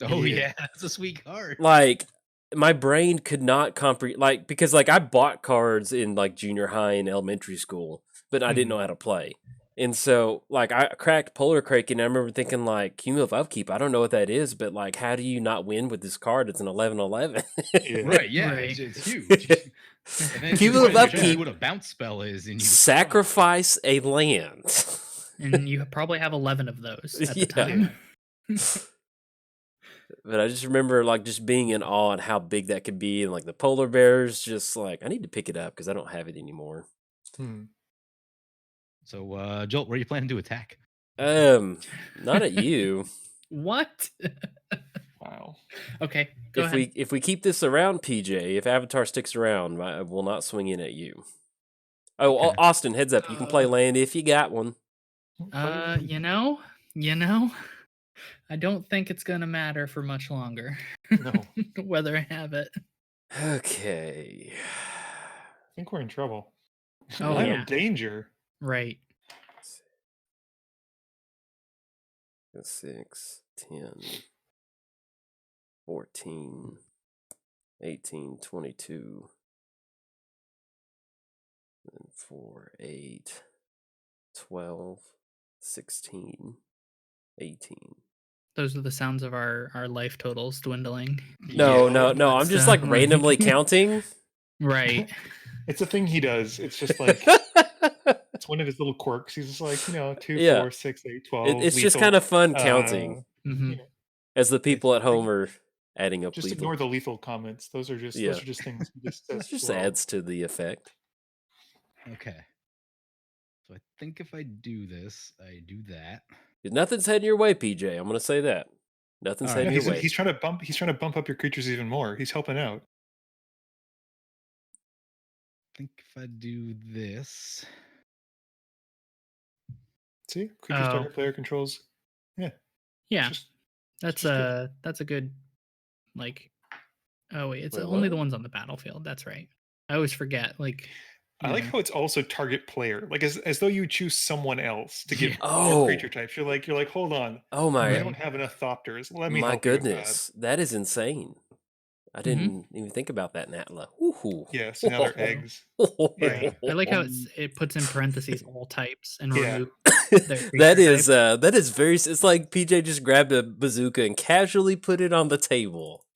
Oh Yeah. yeah, that's a sweet card. Like my brain could not comprehend, because I bought cards in junior high and elementary school, but I didn't know how to play. And so I cracked Polar Kraken, and I remember thinking cumulative upkeep. I don't know what that is, but how do you not win with this card? It's an 11/11. Yeah. Right, yeah, Right. It's huge. And then Cumulative you upkeep. see what a bounce spell is, and you Sacrifice a land. And you probably have 11 of those at Yeah. the time. But I just remember like just being in awe at how big that could be, and like the polar bears. Just like I need to pick it up because I don't have it anymore. So, Jolt, where are you planning to attack? Not at you. What? Wow. Okay, go If ahead. we keep this around, PJ, if Avatar sticks around, I will not swing in at you. Oh, Okay. Austin, heads up! You can play land if you got one. You know, I don't think it's gonna matter for much longer. No. Whether I have it. Okay. I think we're in trouble. Oh, I'm yeah. in danger. Right. 6, 10, 14, 18, 22, and 4, 8, 12, 16, 18. Those are the sounds of our life totals dwindling. No, Yeah. no. I'm just like randomly counting. Right. It's a thing he does. It's just like it's one of his little quirks. He's just like, 2, Yeah. 4, 6, 8, 12. It's just lethal. kind of fun counting Mhm. You know, as the people at like- home are adding up just lethal. ignore the lethal comments. Those are just Yeah. things he just It says. just well. adds to the effect. Okay. So I think if I do this, I do that. Nothing's heading your way, PJ. I'm going to say that. Nothing's All right. heading Yeah, your way. he's trying to bump up your creatures even more. He's helping out. I think if I do this, See, creatures Oh. target player controls. Yeah. Yeah. Just, That's just good. that's a good like oh wait, it's Wait, only what? the ones on the battlefield. That's right. I always forget. Like I like how it's also target player, like as though you choose someone else to give Yeah. all Oh. creature types. You're like, hold on, Oh you my don't have enough Thopters. Let me my help you with that. goodness. That is insane. I didn't even think about that in Atla. Woohoo. Yeah, so now they're eggs. Right. I like how it puts in parentheses all types and Yeah. remove that is very it's like PJ just grabbed a bazooka and casually put it on the table.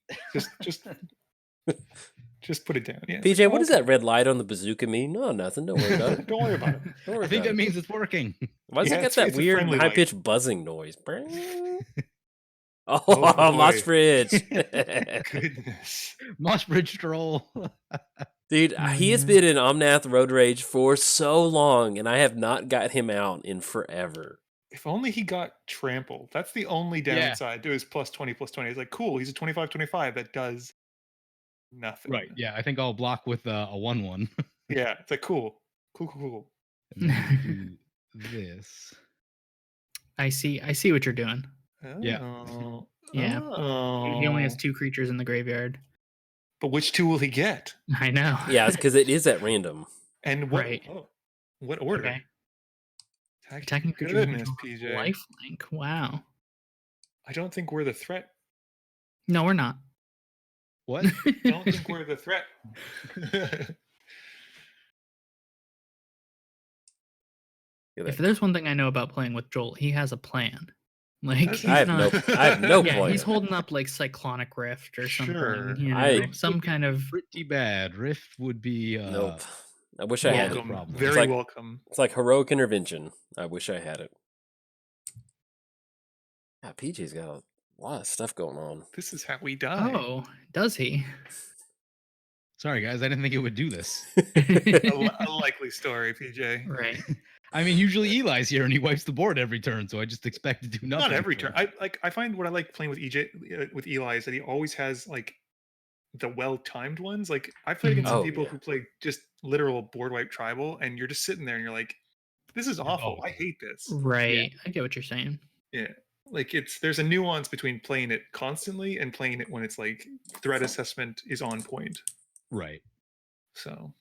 Just put it down. Yeah. PJ, what does that red light on the bazooka mean? No, nothing. Don't worry about it. Don't worry about it. Don't worry I think about that it. means it's working. Why does Yeah, it get it's that a weird friendly high pitched buzzing noise? Oh, boy. Moss Bridge. Goodness. Mossbridge Stroll. Dude, he has been in Omnath Road Rage for so long, and I have not got him out in forever. If only he got trampled. That's the only Yeah. downside to his +20. It's like, cool, he's a 25/25 that does nothing. Right. Yeah, I think I'll block with a 1/1. Yeah, it's like cool. Cool. And then do this. I see what you're doing. Yeah. Oh. Yeah. Oh. He only has 2 creatures in the graveyard. But which 2 will he get? I know. Yeah, it's because it is at random. And what? Right. Oh, what order? Okay. Attacking creatures Goodness, control PJ. lifelink. Wow. I don't think we're the threat. No, we're not. What? I don't think we're the threat. If there's one thing I know about playing with Jolt, he has a plan. Like Does he's he? I have no yeah, plan. he's holding up like Cyclonic Rift or something. Sure. You know, I- some kind of Pretty bad. Rift would be Nope. I wish I Yeah. had it. Welcome. problem. Very It's like- welcome. It's like heroic intervention. I wish I had it. Yeah, PJ's got a lot of stuff going on. This is how we die. Oh, does he? Sorry, guys. I didn't think it would do this. A likely story, PJ. Right. I mean, usually Eli's here and he wipes the board every turn, so I just expect to do nothing. Not every for turn. him. I find what I like playing with Eli is that he always has like the well-timed ones. Like I played against some Oh, people yeah. who play just literal board wipe tribal, and you're just sitting there and you're like, "This is awful. Oh. I hate this." Right. I get what you're saying. Yeah, like there's a nuance between playing it constantly and playing it when it's like threat assessment is on point. Right. So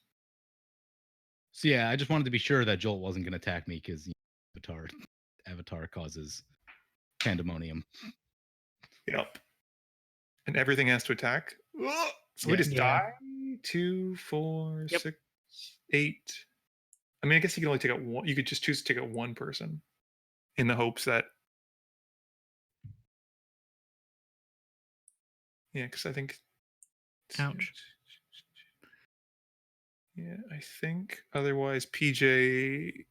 So yeah, I just wanted to be sure that Jolt wasn't going to attack me because Avatar causes pandemonium. yep, and everything has to attack. Ugh! So we Yeah. just Yeah. die. 2, 4, Yep. 6, 8. I mean, I guess you can only take out one. You could just choose to take out one person, in the hopes that. Yeah, because I think. Ouch. Yeah, I think otherwise PJ,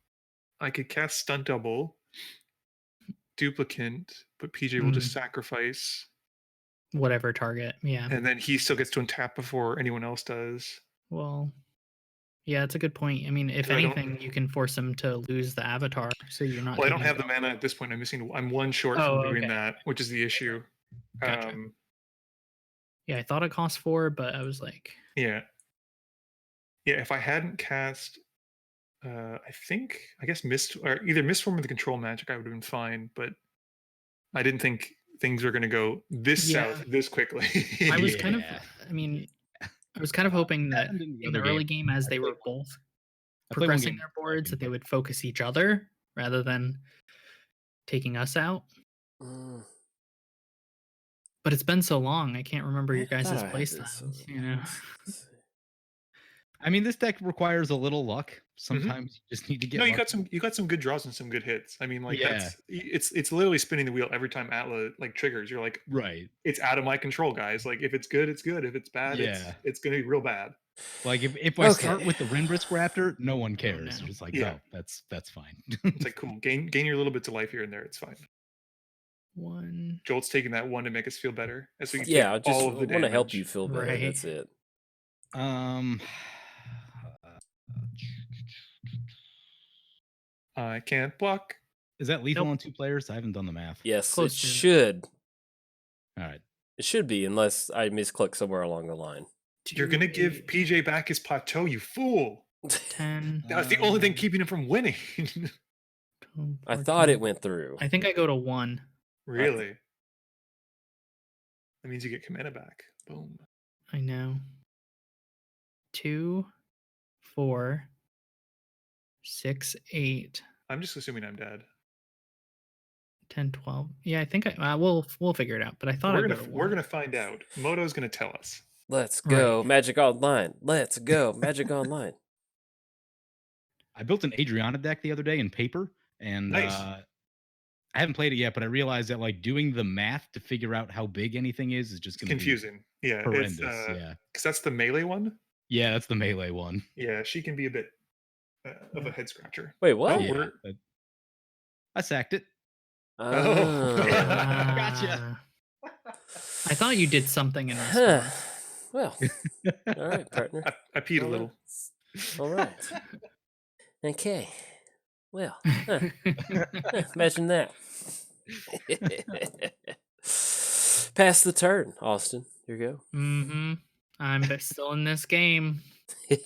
I could cast Stunt Double, Duplicant, but PJ will just sacrifice whatever target. Yeah. and then he still gets to untap before anyone else does. Well, yeah, it's a good point. I mean, if 'Cause I don't- anything, you can force him to lose the avatar, so you're not. Well, I don't taking have the damage. mana at this point. I'm one short Oh, from doing okay. that, which is the issue. Gotcha. Yeah, I thought it cost 4, but I was like, Yeah. If I hadn't cast, I guess either Mistform or the Control Magic, I would have been fine. But I didn't think things were going to go this Yeah. south this quickly. I was kind of. Yeah. I mean, I was kind of hoping that happened in the in the other early game. game, as I they played were both I played one progressing game their boards, that second. they would focus each other rather than taking us out. Mm, But it's been so long, I can't remember your I guys' thought I had play this styles. on- You know, let's see. I mean, this deck requires a little luck. Sometimes you just need to get. No, you lucky. got some good draws and some good hits. I mean, like Yeah. it's literally spinning the wheel every time Atla like triggers. You're like, Right. it's out of my control, guys. Like if it's good, it's good. If it's bad, Yeah. it's gonna be real bad. Like if I start Okay. with the Rinbrisk Raptor, no one cares. no. It's just like, Yeah. oh, that's fine. It's like cool. Gain your little bits of life here and there. It's fine. 1. Jolt's taking that one to make us feel better. As we Yeah, I take just all of the want to help damage. you feel better. Right. That's it. I can't block. Is that lethal Nope. on 2 players? I haven't done the math. Yes, Close it to it. should. All right. It should be, unless I misclick somewhere along the line. You're gonna give 8, PJ back his plateau, you fool. 10. That was the only thing Um, keeping him from winning. 12, I thought it 14. went through. I think I go to 1. Really? That means you get Kumena back. Boom. I know. 2, 4, 6, 8, I'm just assuming I'm dead. 10, 12. Yeah, I think we'll figure it out. But I thought We're gonna find out. Moto's gonna tell us. Let's go, Right. Magic Online. Let's go, Magic Online. I built an Adriana deck the other day in paper, and Nice. I haven't played it yet, but I realized that like doing the math to figure out how big anything is just going to be Confusing. Yeah. horrendous. It's, Yeah, because that's the melee one. yeah, that's the melee one. Yeah, she can be a bit of a head scratcher. Wait, what? Oh, Yeah, but I sacked it. Oh. Gotcha. I thought you did something in Huh. response. Well, all right, partner. I peed a All little. right. All right. Okay. Well, huh. Imagine that. Pass the turn, Austin. Here you Mm-hmm. I'm still in this game. go.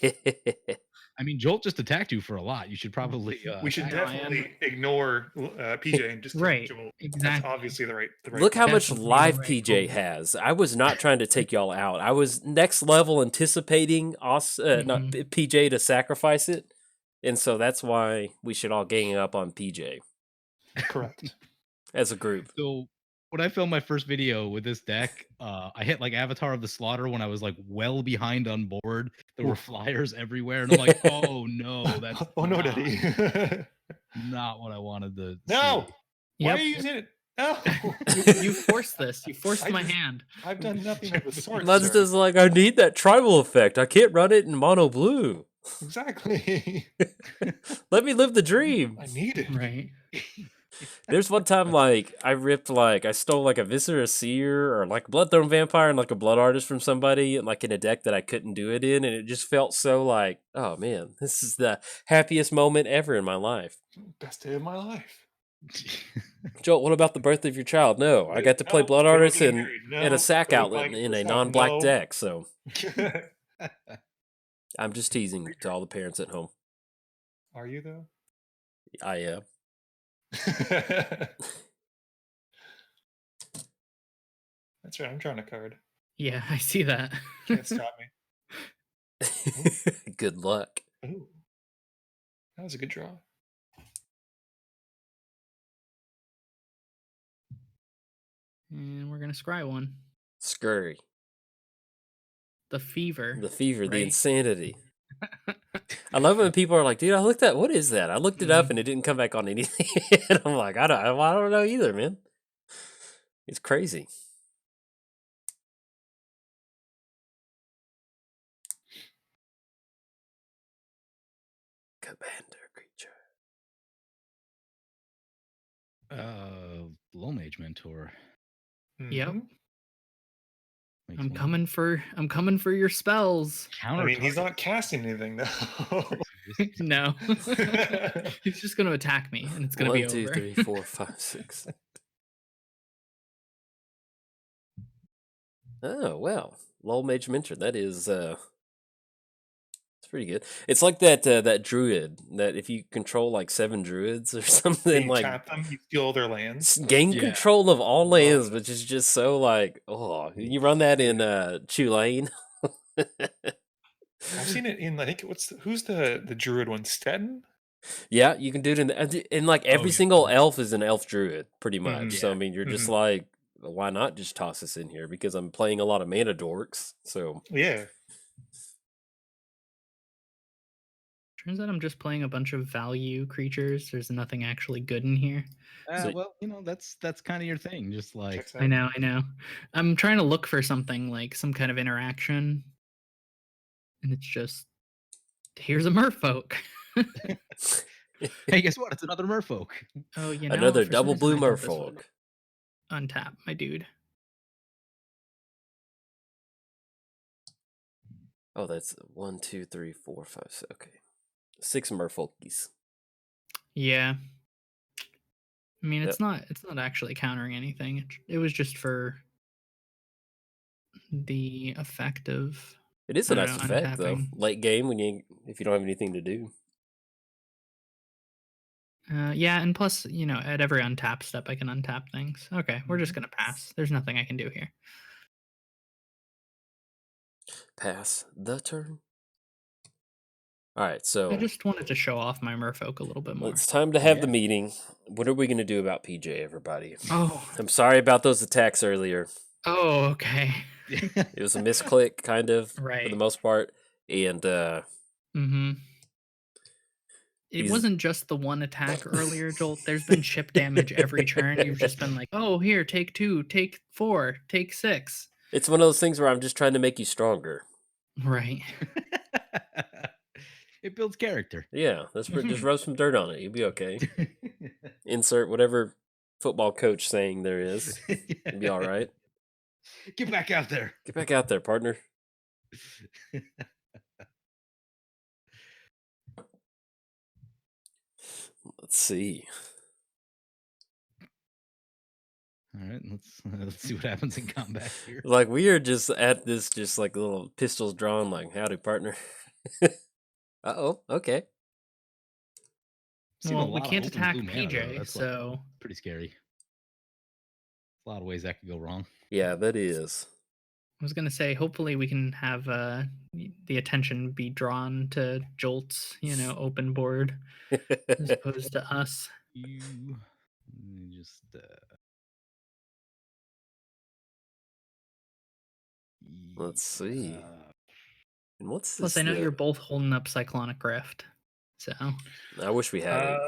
I mean, Jolt just attacked you for a lot. You should probably. We should attack- definitely ignore PJ and just Right, Joel. That's exactly. obviously the right. Look how much Definitely live right PJ call. has. I was not trying to take y'all out. I was next level anticipating not PJ to sacrifice it. And so that's why we should all gang up on PJ Correct. as a group. So when I filmed my first video with this deck, I hit like Avatar of the Slaughter when I was like well behind on board. There were flyers everywhere, and I'm like, oh no, that's Oh no, not, Daddy. not what I wanted to. No. see. Why Yep. are you using it? No. You forced this. You forced I my just- hand. I've done nothing of the sort. Let's sir. just like, I need that tribal effect. I can't run it in mono blue. Exactly. Let me live the dream. I need it. Right. There's one time like I stole like a Viscera Seer or like a Bloodthorn Vampire and like a Blood Artist from somebody and like in a deck that I couldn't do it in, and it just felt so like, oh man, this is the happiest moment ever in my life. Best day of my life. Joel, what about the birth of your child? No, I got to play No, Blood we're not Artist getting and married. a No, sack we're outlet buying in a sack. non-black No. deck, so I'm just teasing to all the parents at home. Are you though? I am. That's right. I'm drawing a card. Yeah, I see that. Can't stop me. Good luck. Ooh, that was a good draw. And we're gonna scry one. Scurry. The fever. The fever, the Right. insanity. I love it when people are like, dude, what is that? I looked it up and it didn't come back on anything. And I'm like, I don't know either, man. It's crazy. Commander creature. Low Mage Mentor. Yep. Mhm. I'm coming for your spells. I mean, he's not casting anything though. No. He's just going to attack me and it's going to be 1, 2, over. 3, 4, 5, 6. Oh well, Lol Mage Mentor. That is it's pretty good. It's like that druid that if you control like 7 druids or something, You like tap them, you steal all their lands. gain Yeah. control of all lands, Love which is just so like, oh, you run that in Tulane. I've seen it in, I think, who's the druid one? Stettin? Yeah, you can do it in like every yeah. single elf is an elf druid, pretty much. Mhm. So I Yeah. mean, you're just Mhm. like, why not just toss this in here? Because I'm playing a lot of mana dorks. So Yeah. Turns out I'm just playing a bunch of value creatures. There's nothing actually good in here. So- Well, that's kind of your thing. Just like Checks I out. know. I'm trying to look for something like some kind of interaction. And it's just, here's a merfolk. hey, guess what? It's another merfolk. Oh, you know, another for some double blue reason I thought this would merfolk. untap, my dude. Oh, that's 1, 2, 3, 4, 5, 6. Okay, 6 merfolkies. Yeah. I mean, Yep. it's not actually countering anything. It was just for the effect of, It is a I don't nice know, effect though. untapping. Late game if you don't have anything to do. Yeah, and plus, at every untap step, I can untap things. Okay, we're just gonna pass. There's nothing I can do here. Pass the turn. All right, I so just wanted to show off my merfolk a little bit more. it's time to have the Yeah. meeting. What are we going to do about PJ, everybody? Oh, I'm sorry about those attacks earlier. okay. It was a misclick, kind of, for the Right. most part. And Mm-hmm. It He's- wasn't just the one attack earlier, Jolt. There's been chip damage every turn. You've just been like, oh, here, take 2, take 4, take 6. it's one of those things where I'm just trying to make you stronger. Right. It builds character. Yeah, just rub some dirt on it. You'll be okay. Insert whatever football coach saying there is. You'll be all right. Get back out there. Get back out there, partner. Let's see. All right, let's see what happens in combat here. Like we are just at this, just like little pistols drawn, like howdy, partner. Uh-oh, okay. Seen a Well, we lot of can't open attack blue mana, though. PJ, That's like so pretty scary. A lot of ways that could go wrong. Yeah, that is. I was gonna say, hopefully we can have the attention be drawn to Jolt's, open board as opposed to us. You just Let's see. And what's Plus, this? I know you're both holding up Cyclonic Rift, so I wish we had it.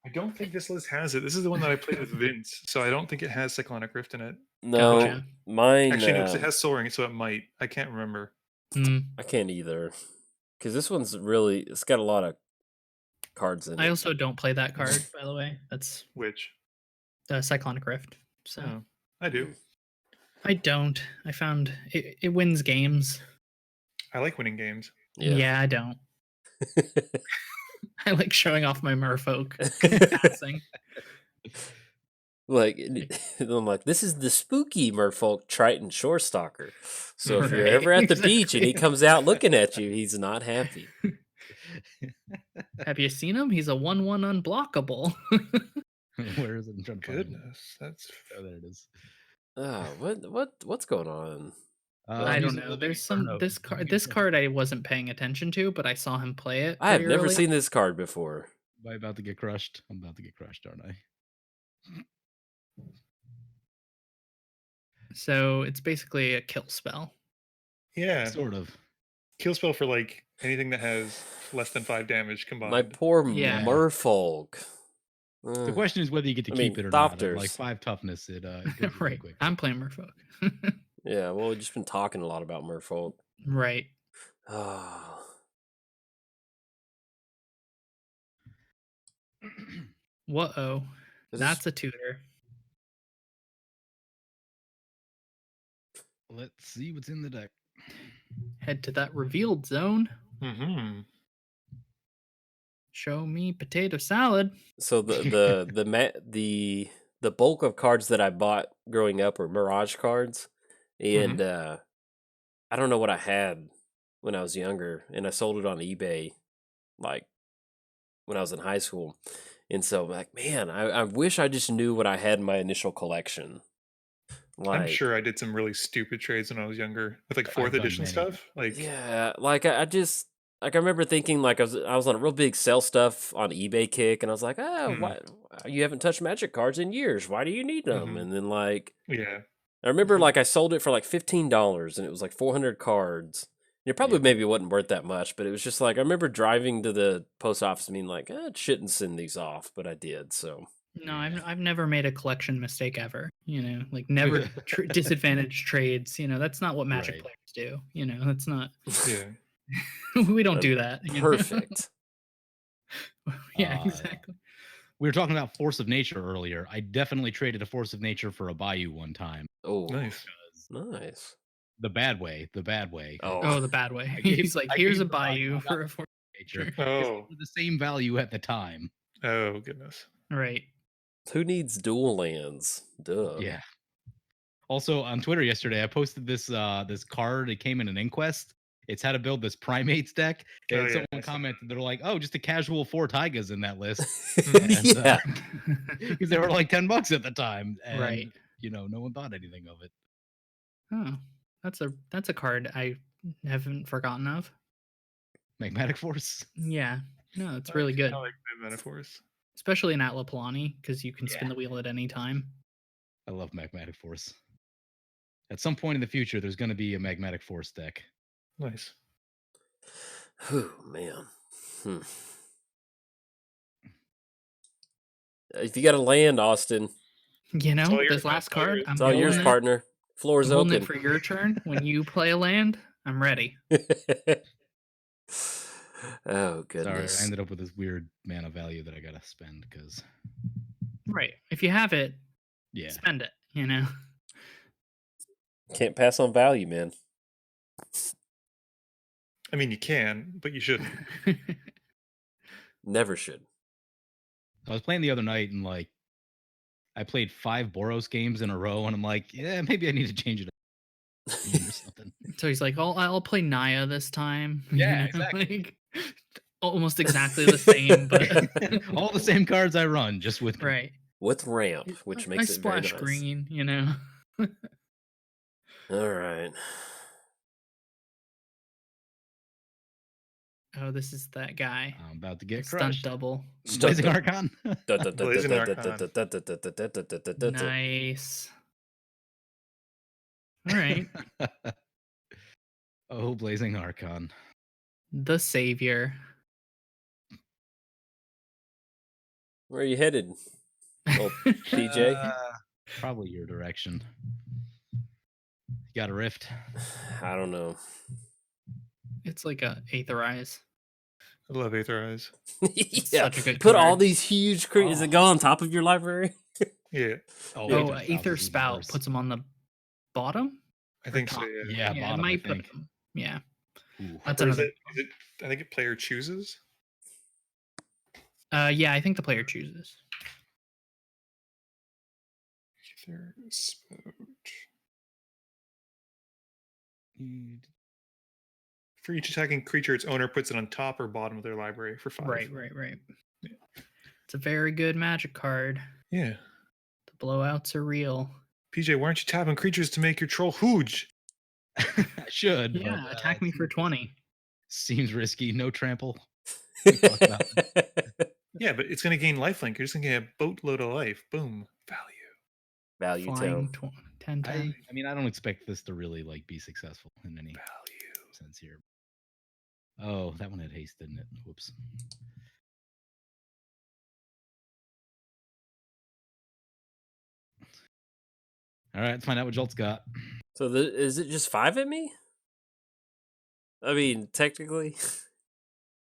I don't think this list has it. This is the one that I played with Vince, so I don't think it has Cyclonic Rift in it. No, Gotcha. mine. Actually, no, 'cause it has Soul Ring, so it might. I can't remember. I can't either, because this one's really. It's got a lot of cards in I it. also don't play that card, by the way. That's Which? the Cyclonic Rift. So Oh, I do. I don't. I found it wins games. I like winning games. Yeah, I don't. I like showing off my merfolk passing. Like I'm like, this is the spooky merfolk Triton Shorestalker. So if you're Right, ever at the beach and he exactly. comes out looking at you, he's not happy. Have you seen him? He's a 1/1 unblockable. Where is it? I'm trying to find it. Goodness, that's. Oh, there it is. What's going on? I don't know. There's some this card I wasn't paying attention to, but I saw him play it. I have pretty never early. seen this card before. Am I about to get crushed? I'm about to get crushed, aren't I? So it's basically a kill spell. Yeah, Sort of. kill spell for like anything that has less than 5 damage combined. My poor Yeah. merfolk. The question is whether you get to I keep mean, it or not. At Thopters. like 5 toughness, it goes really Right. quick. I'm playing merfolk. Yeah, well, we've just been talking a lot about merfolk. Right. Oh. Whoa. This is- That's a tutor. Let's see what's in the deck. Head to that revealed zone. Mm-hmm. Show me potato salad. So the bulk of cards that I bought growing up were Mirage cards, and I don't know what I had when I was younger, and I sold it on eBay, like when I was in high school, and so like, man, I wish I just knew what I had in my initial collection. I'm sure I did some really stupid trades when I was younger with like fourth done edition many. stuff. Like, yeah, like I just like I remember thinking like I was on a real big sell stuff on eBay kick, and I was like, oh, why you haven't touched Magic cards in years? Why do you need them? And then like, yeah, I remember like I sold it for like $15, and it was like 400 cards. It probably maybe wasn't worth that much, but it was just like I remember driving to the post office and being like, I shouldn't send these off, but I did. So No, I've never made a collection mistake ever. You know, like never disadvantaged trades. You know, that's not what Magic players do. You know, that's not. yeah. We don't do that. you know? perfect. Yeah, exactly. We were talking about Force of Nature earlier. I definitely traded a Force of Nature for a Bayou one time. Oh, Nice. nice. The bad way. The bad way. Oh, the bad way. I gave- He's like, I here's gave a the Bayou Bayou for a Force Nature. of Nature. Oh, For the same value at the time. oh goodness. Right. Who needs dual lands? Duh. Yeah. Also on Twitter yesterday, I posted this this card. It came in an Inquest. It's how to build this Primates deck. And Oh, yeah, someone I saw commented, they're like, "Oh, just a casual 4 Taigas in that list," Yeah. because they were like $10 at the time, and Right. you know, no one thought anything of it. Oh, that's a card I haven't forgotten of. Magmatic Force. Yeah. No, it's really good. I like the metaphors. Especially in Atla Palani, because you can spin the wheel at any time. I love Magmatic Force. At some point in the future, there's going to be a Magmatic Force deck. Nice. Oh man. If you got to land, Austin, You know, all yours, this last card, I'm it's all yours, holding it. partner. Floor's I'm holding open. it for your turn. When you play a land, I'm ready. Oh Sorry, goodness. I ended up with this weird mana value that I got to spend because. Right. If you have it, Yeah. spend it, you know? Can't pass on value, man. I mean, you can, but you shouldn't. Never should. I was playing the other night and like I played 5 Boros games in a row, and I'm like, yeah, maybe I need to change it up or something. So he's like, I'll play Naya this time. Yeah, exactly. Like, almost exactly the same, but all the same cards I run, just with right. With ramp, which makes I it very splash nice. green, you know. All right. Oh, this is that guy. I'm about to get Stunt crushed. double. Blazing Archon. Blazing Archon. Nice. All right. Oh, Blazing Archon. The savior. Where are you headed? Oh, PJ? Probably your direction. You got a rift? I don't know. It's like a Aetherize. I love Aetherize. Yeah. Such a good Put all card. these huge creatures that go on top of your library. Yeah, Oh, Aether Spout puts them on the bottom? I think top? so. Yeah, it bottom, might I put think. them. Yeah. Ooh. That's Or is another. it, I think player chooses. Yeah, I think the player chooses. Aether Spout. For each attacking creature, its owner puts it on top or bottom of their library for 5. Right. Yeah. It's a very good magic card. Yeah. The blowouts are real. PJ, why aren't you tapping creatures to make your troll huge? I should. Yeah, but, attack me for 20. Seems risky. No trample. We talked about that. Yeah, but it's going to gain lifelink. You're just going to get a boatload of life. Boom. Value. Value Flying town. 10 times. I mean, I don't expect this to really like be successful in any Value. sense here. Oh, that one had haste, didn't it? Whoops. All right, let's find out what Jolt's got. So is it just 5 at me? I mean, technically.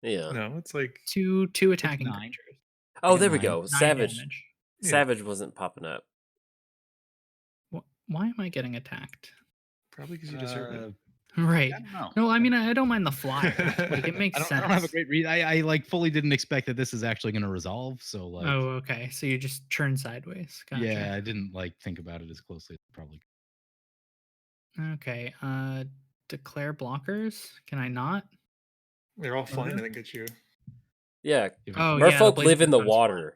Yeah. No, it's like Two attacking 9. creatures. Oh, there we 9. go. 9 Savage. damage. Yeah. Savage wasn't popping up. Why am I getting attacked? Probably because you deserve it. Right. I don't know. No, I mean I don't mind the flyer. Like it makes I sense. don't have a great read. I like fully didn't expect that this is actually going to resolve. So like, Oh, okay. So you just churn sideways. Gotcha. yeah, I didn't like think about it as closely as I probably. Okay. Declare blockers. Can I not? They're all flying. I think at you. Yeah, If Oh, yeah. merfolk Blazing live in the Archon's flying. water.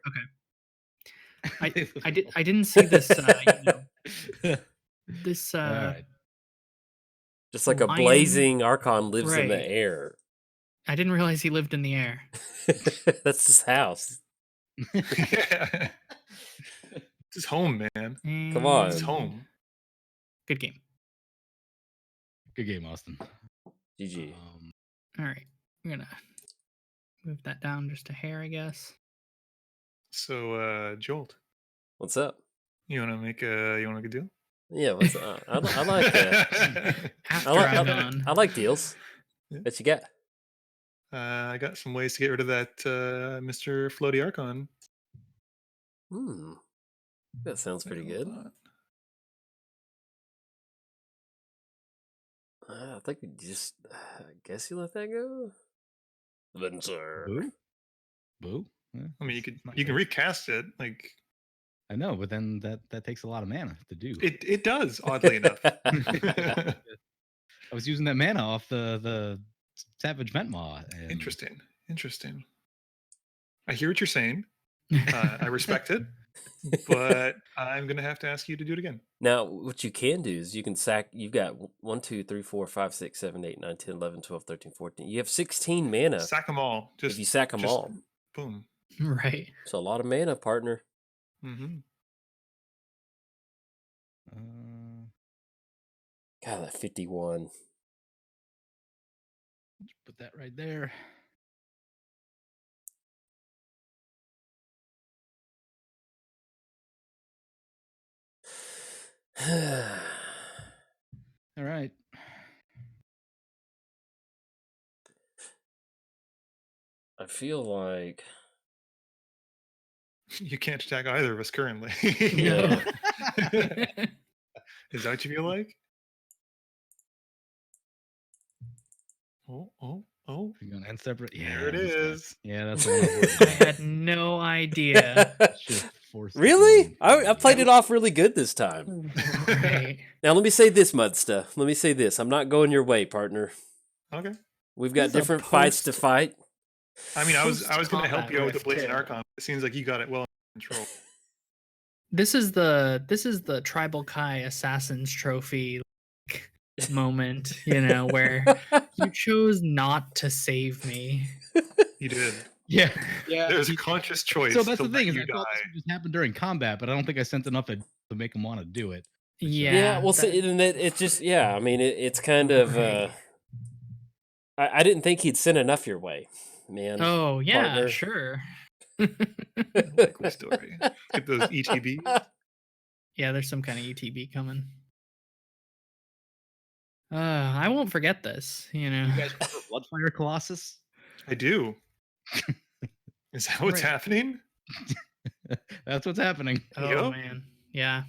Okay. I didn't see this. This. All right. Just like a Lion- blazing Archon lives in the Right. air. I didn't realize he lived in the air. That's his house. Yeah. It's his home, man. Come on. It's his And- home. Good game. Good game, Austin. GG. All right. I'm gonna move that down just a hair, I guess. So, Jolt, What's up? you want to make a deal? Yeah, what's up? I like that. After I I'm like, done. I like deals. Yeah. What you got? I got some ways to get rid of that Mr. Floaty Archon. That sounds pretty good. Hold on. I think we just. I guess you let that go. Venture. Boo. Boo. Yeah, I mean, it's not you can great. recast it. Like I know, but then that takes a lot of mana to do. it does, oddly enough. I was using that mana off the Savage Ventmaw. And Interesting. I hear what you're saying. I respect it, but I'm gonna have to ask you to do it again. Now, what you can do is you can sack. You've got 1, 2, 3, 4, 5, 6, 7, 8, 9, 10, 11, 12, 13, 14. You have 16 mana Sack them all. Just if you sack them just all. Boom. Right. It's a lot of mana, partner. Mm-hmm. God, that 51. Put that right there. All right. I feel like You can't attack either of us currently. No. Is that what you feel like? Oh. We're gonna end separate. Yeah, There it this guy. is. Yeah, that's the one. I was I worried had no idea. about. Should've forced it really? in. I played it off really good this time. Right. Now, let me say this, Mudsta. Let me say this. I'm not going your way, partner. Okay. We've got This is a different fights to post- fight. I mean, I was going to help Post-combat you out with the rift, Blazing too. Archon. It seems like you got it well in control. This is the Tribal Kai Assassin's Trophy like, moment, where you chose not to save me. You did. Yeah, yeah. There's a conscious choice. So that's to the thing let is, you I thought this die. would just happen during combat, but I don't think I sent enough to make him want to do it. Yeah. Well, that- see, and it just, yeah, I mean, it's kind of, Right. I didn't think he'd send enough your way, man. Oh yeah, partner. sure. Likely story. Get those ETBs. Yeah, there's some kind of ETB coming. I won't forget this. You guys remember Bloodfire Colossus? I do. Is that what's Right. happening? That's what's happening. Oh Yup. man, yeah.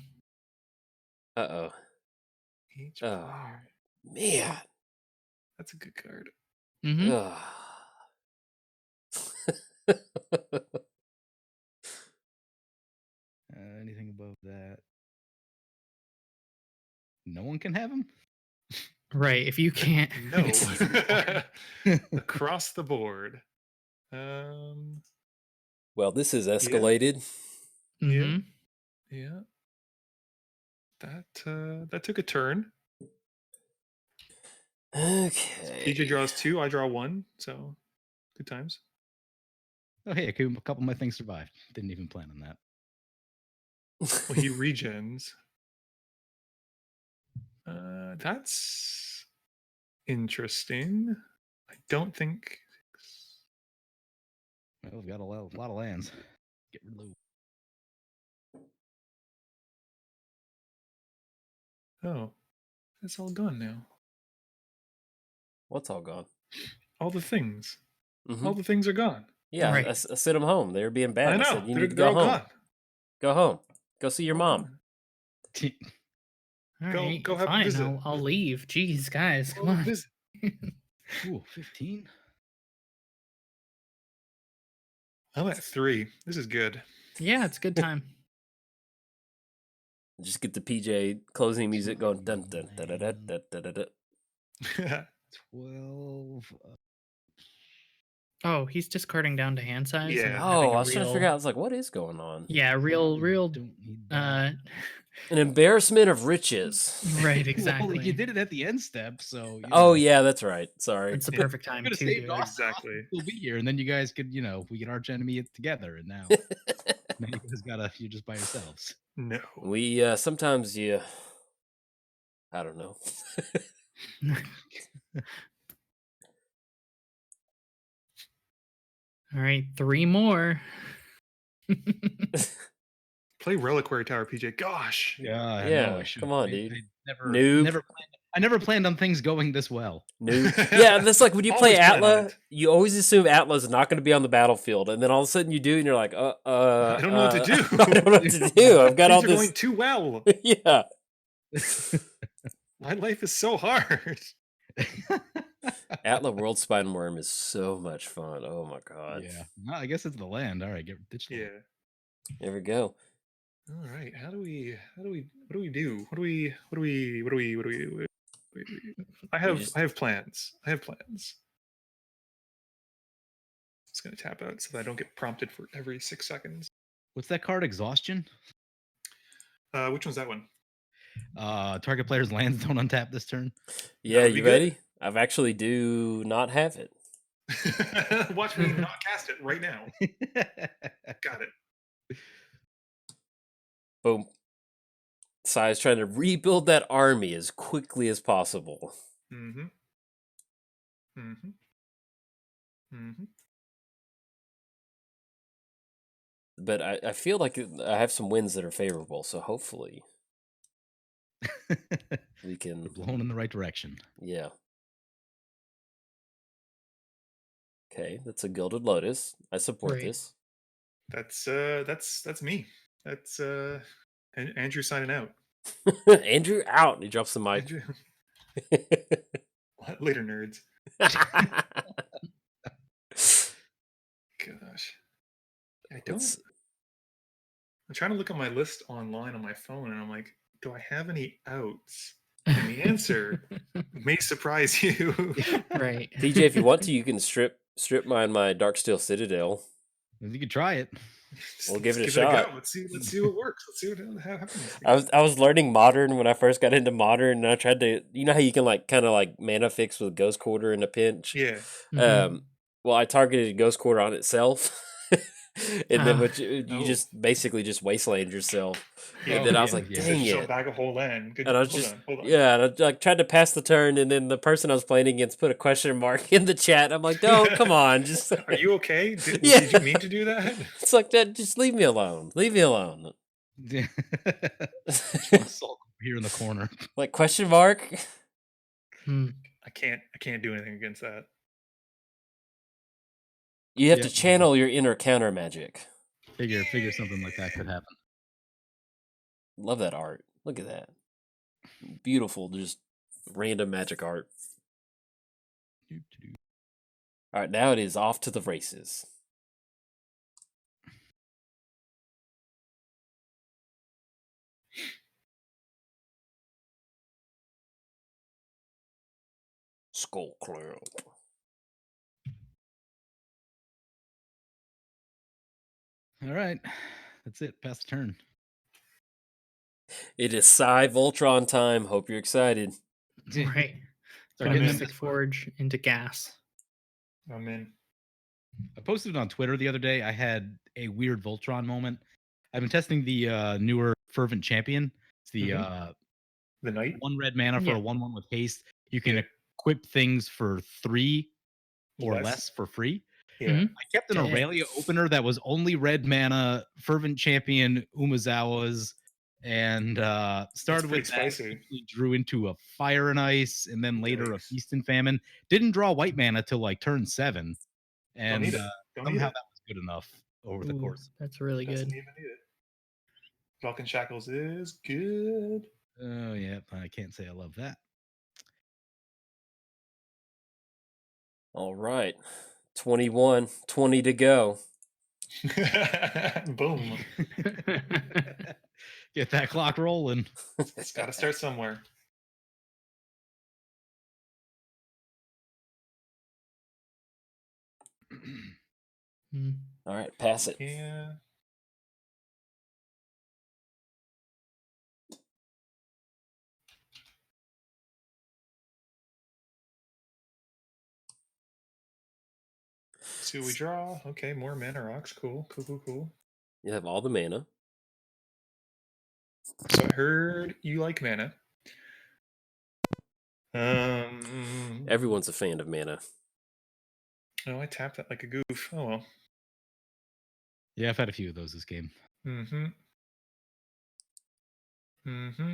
Uh-oh. Each Oh. player. Man. That's a good card. Mm-hmm. Ugh. Anything above that? No one can have him. Right. If you can't, No. it's- Across the board. Well, this is escalated. Mhm. Yeah. That took a turn. Okay. PJ draws 2, I draw 1, so good times. Oh, hey, a couple of my things survived. Didn't even plan on that. Well, he regens. That's interesting. I don't think. Well, we've got a lot of lands. Get rid of those. Oh, it's all gone now. What's all gone? All the things. Mhm. All the things are gone. Yeah, Right. I sent them home. They were being bad. I know. said, you they're need to they're go all home. gone. Go home. Go see your All mom. gone. All Go- right, go have a fine. visit. I'll leave. Jeez, guys, come Go on. visit. Ooh, 15. I'm at 3. This is good. Yeah, it's a good time. Just get the PJ closing music going. Dun, dun, da, da, da, da, da, da, da. 12. Oh, he's discarding down to hand size. Yeah. And then Oh, having I a was trying to real- figure out. I was like, what is going on? Yeah, real. Don't need that. An embarrassment of riches. Right, Well, exactly. you did it at the end step, so. You Oh know, yeah, that's right. Sorry. It's the perfect time could to have do saved it. Austin. Exactly. Austin will be here, and then you guys could, we could arch enemy it together, and now, now you guys you're just by yourselves. No. We sometimes I don't know. All right, 3 more. Play Reliquary Tower, PJ. Gosh. Yeah, I Yeah, know I should. come on, dude. Noob. I never planned on things going this well. Yeah, that's like when you play Always plan on Atla, it. you always assume Atla's not going to be on the battlefield, and then all of a sudden you do, and you're like, I don't know what to do. I don't know what to do. I've got all Things are this. going too well. Yeah, My life is so hard. Atla World Spine Worm is so much fun. Oh my god. Yeah. No, I guess it's the land. All right, ditch the Yeah. land. There we go. All right. What do we do? I have plans. Just gonna tap out so that I don't get prompted for every 6 seconds. What's that card? Exhaustion? Which one's that one? Target player's lands don't untap this turn. Yeah, That'd be you good. ready? I've actually do not have it. Watch me not cast it right now. Got it. Boom. Sai's trying to rebuild that army as quickly as possible. Mm-hmm. Mm-hmm. Mm-hmm. But I feel like I have some wins that are favorable, so hopefully we can. You're blown in the right direction. Yeah. Okay, that's a Gilded Lotus. I support Great. this. That's me. That's Andrew signing out. Andrew out. He drops the mic. Andrew. Later, nerds. Gosh. I don't. I'm trying to look at my list online on my phone, and I'm like, do I have any outs? And the answer may surprise you. Right. DJ, if you want to, you can strip mine my Darksteel Citadel. You could try it. We'll give it a go. shot. Let's see what works. Let's see what happens. I was learning Modern when I first got into Modern, and I tried to, you know how you can kind of mana fix with Ghost Quarter in a pinch. Yeah. Mhm. Well, I targeted Ghost Quarter on itself, and then you Oh. just basically just wasteland yourself. Yeah, And then I was yeah, like, yeah. dang Show it. back a whole land. Good. And I was Hold just, on. yeah, and I tried to pass the turn, and then the person I was playing against put a question mark in the chat. I'm like, no, come on, just. Are you okay? Did Yeah. you mean to do that? It's like that. Just leave me alone. Leave me alone. Sulk here in the corner. Like question mark. Hmm. I can't do anything against that. You have Yeah. to channel your inner counter magic. Figure something like that could happen. Love that art. Look at that. Beautiful, just random magic art. All right, now it is off to the races. Skull Clown. All right. That's it. Pass the turn. It is Psy Voltron time. Hope you're excited. Right. Start Put a getting Mystic this- Forge into gas. I'm in. I posted it on Twitter the other day. I had a weird Voltron moment. I've been testing the newer Fervent Champion. It's the The night. 1 red mana for Yeah. a 1/1 with haste. You can Yeah. equip things for 3 or Less. less for free. Yeah. Mhm. I kept an Damn. Aurelia opener that was only red mana, Fervent Champion, Umazawa's, and started pretty with that. spicy. Quickly drew into a Fire and Ice, and then later a Yikes. Feast and Famine. Didn't draw white mana till like turn 7, Don't and need it. Don't need somehow it. that was good enough over the Ooh, course. that's really Doesn't good. even need it. Vulcan Shackles is good. Oh, yeah. I can't say I love that. All right. 21, 20 to go. Boom. Get that clock rolling. It's got to start somewhere. All right, pass it. Yeah. So we draw. Okay, more mana rocks. Cool, cool, cool, cool. You have all the mana. So I heard you like mana. Everyone's a fan of mana. Oh, I tapped that like a goof. Oh well. Yeah, I've had a few of those this game. Mm-hmm. Mm-hmm.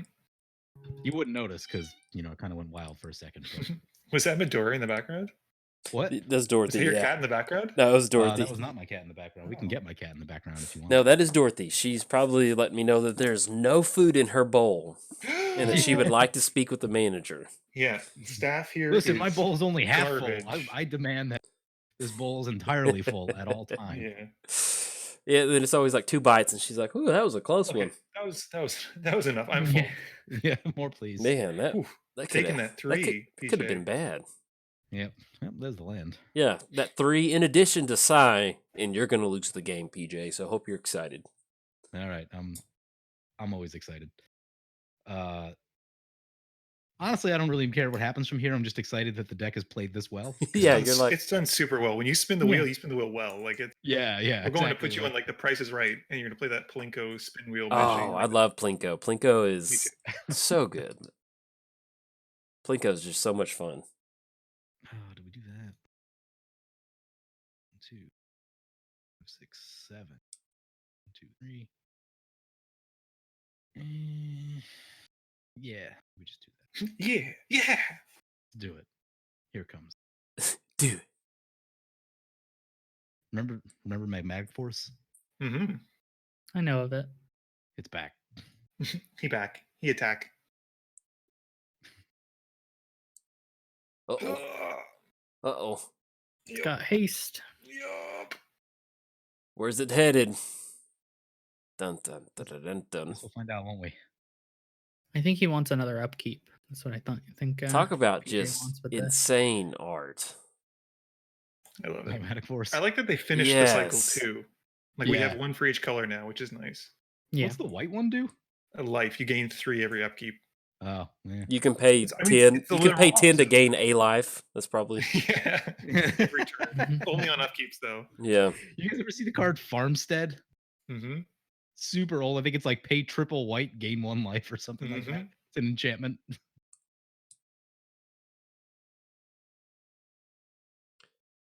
You wouldn't notice because, it kind of went wild for a second. But... Was that Midori in the background? What? That's Was Dorothy. that your Yeah. cat in the background? No, it was Dorothy. That was not my cat in the background. We can get my cat in the background if you want. No, that is Dorothy. She's probably letting me know that there's no food in her bowl and that she would like to speak with the manager. Yeah, staff here. Listen, my is bowl is only half garbage. full. I demand that this bowl is entirely full at all times. Yeah. Yeah, then it's always like 2 bites, and she's like, "Ooh, that was a close Okay, one." that was enough. I'm full. Yeah. Yeah, more please. Man, that Whew, that taking coulda- that 3. could have PJ. been bad. Yep, there's the land. Yeah, that 3 in addition to Psy, and you're gonna lose the game, PJ. So hope you're excited. All right, I'm always excited. Honestly, I don't really care what happens from here. I'm just excited that the deck has played this well. Yeah, It's you're like, it's done super well. When you spin the Yeah. wheel, you spin the wheel well. Like it. Yeah. We're going to put you on like the Price is Right, and you're gonna play that Plinko spin wheel. oh, machine. I love Plinko. Plinko Me is too. so good. Plinko is just so much fun. Oh, did we do that? 1, 2, 6, 7. 1, 2, 3. Yeah, we just do that. Yeah, yeah. Let's do it. Here it comes. Dude. Remember Magmatic Force? Mm-hmm. I know of it. It's back. He back. He attack. Uh-oh. Uh-oh. It's got haste. Yup. Where's it headed? Dun dun dun dun dun dun. Guess we'll find out, won't we? I think he wants another upkeep. That's what I thought. I think. Talk about PJ just wants with this. insane art. I love it. Magmatic Force. I like that they finished the cycle Yes. too. Like we Yeah. have 1 for each color now, which is nice. Yeah. What's the white one do? A life, you gain 3 every upkeep. Oh, yeah. You can pay I mean, 10. it's the You can pay literal 10 to opposite. gain a life. That's probably Yeah. Every turn. Mhm. Only on upkeeps though. yeah. You guys ever see the card Farmstead? Mm-hmm. Super old. I think it's like pay triple white, gain 1 life or something like that. Mhm. It's an enchantment.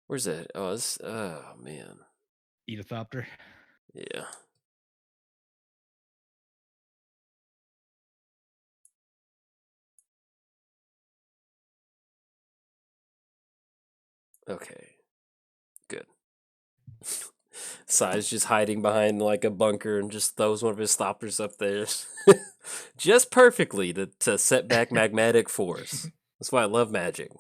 Where's that? Oh, oh man. Edithopter. Yeah. Okay. Good. Sai's just hiding behind like a bunker and just throws one of his stoppers up there. Just perfectly to set back Magmatic Force. That's why I love Magic.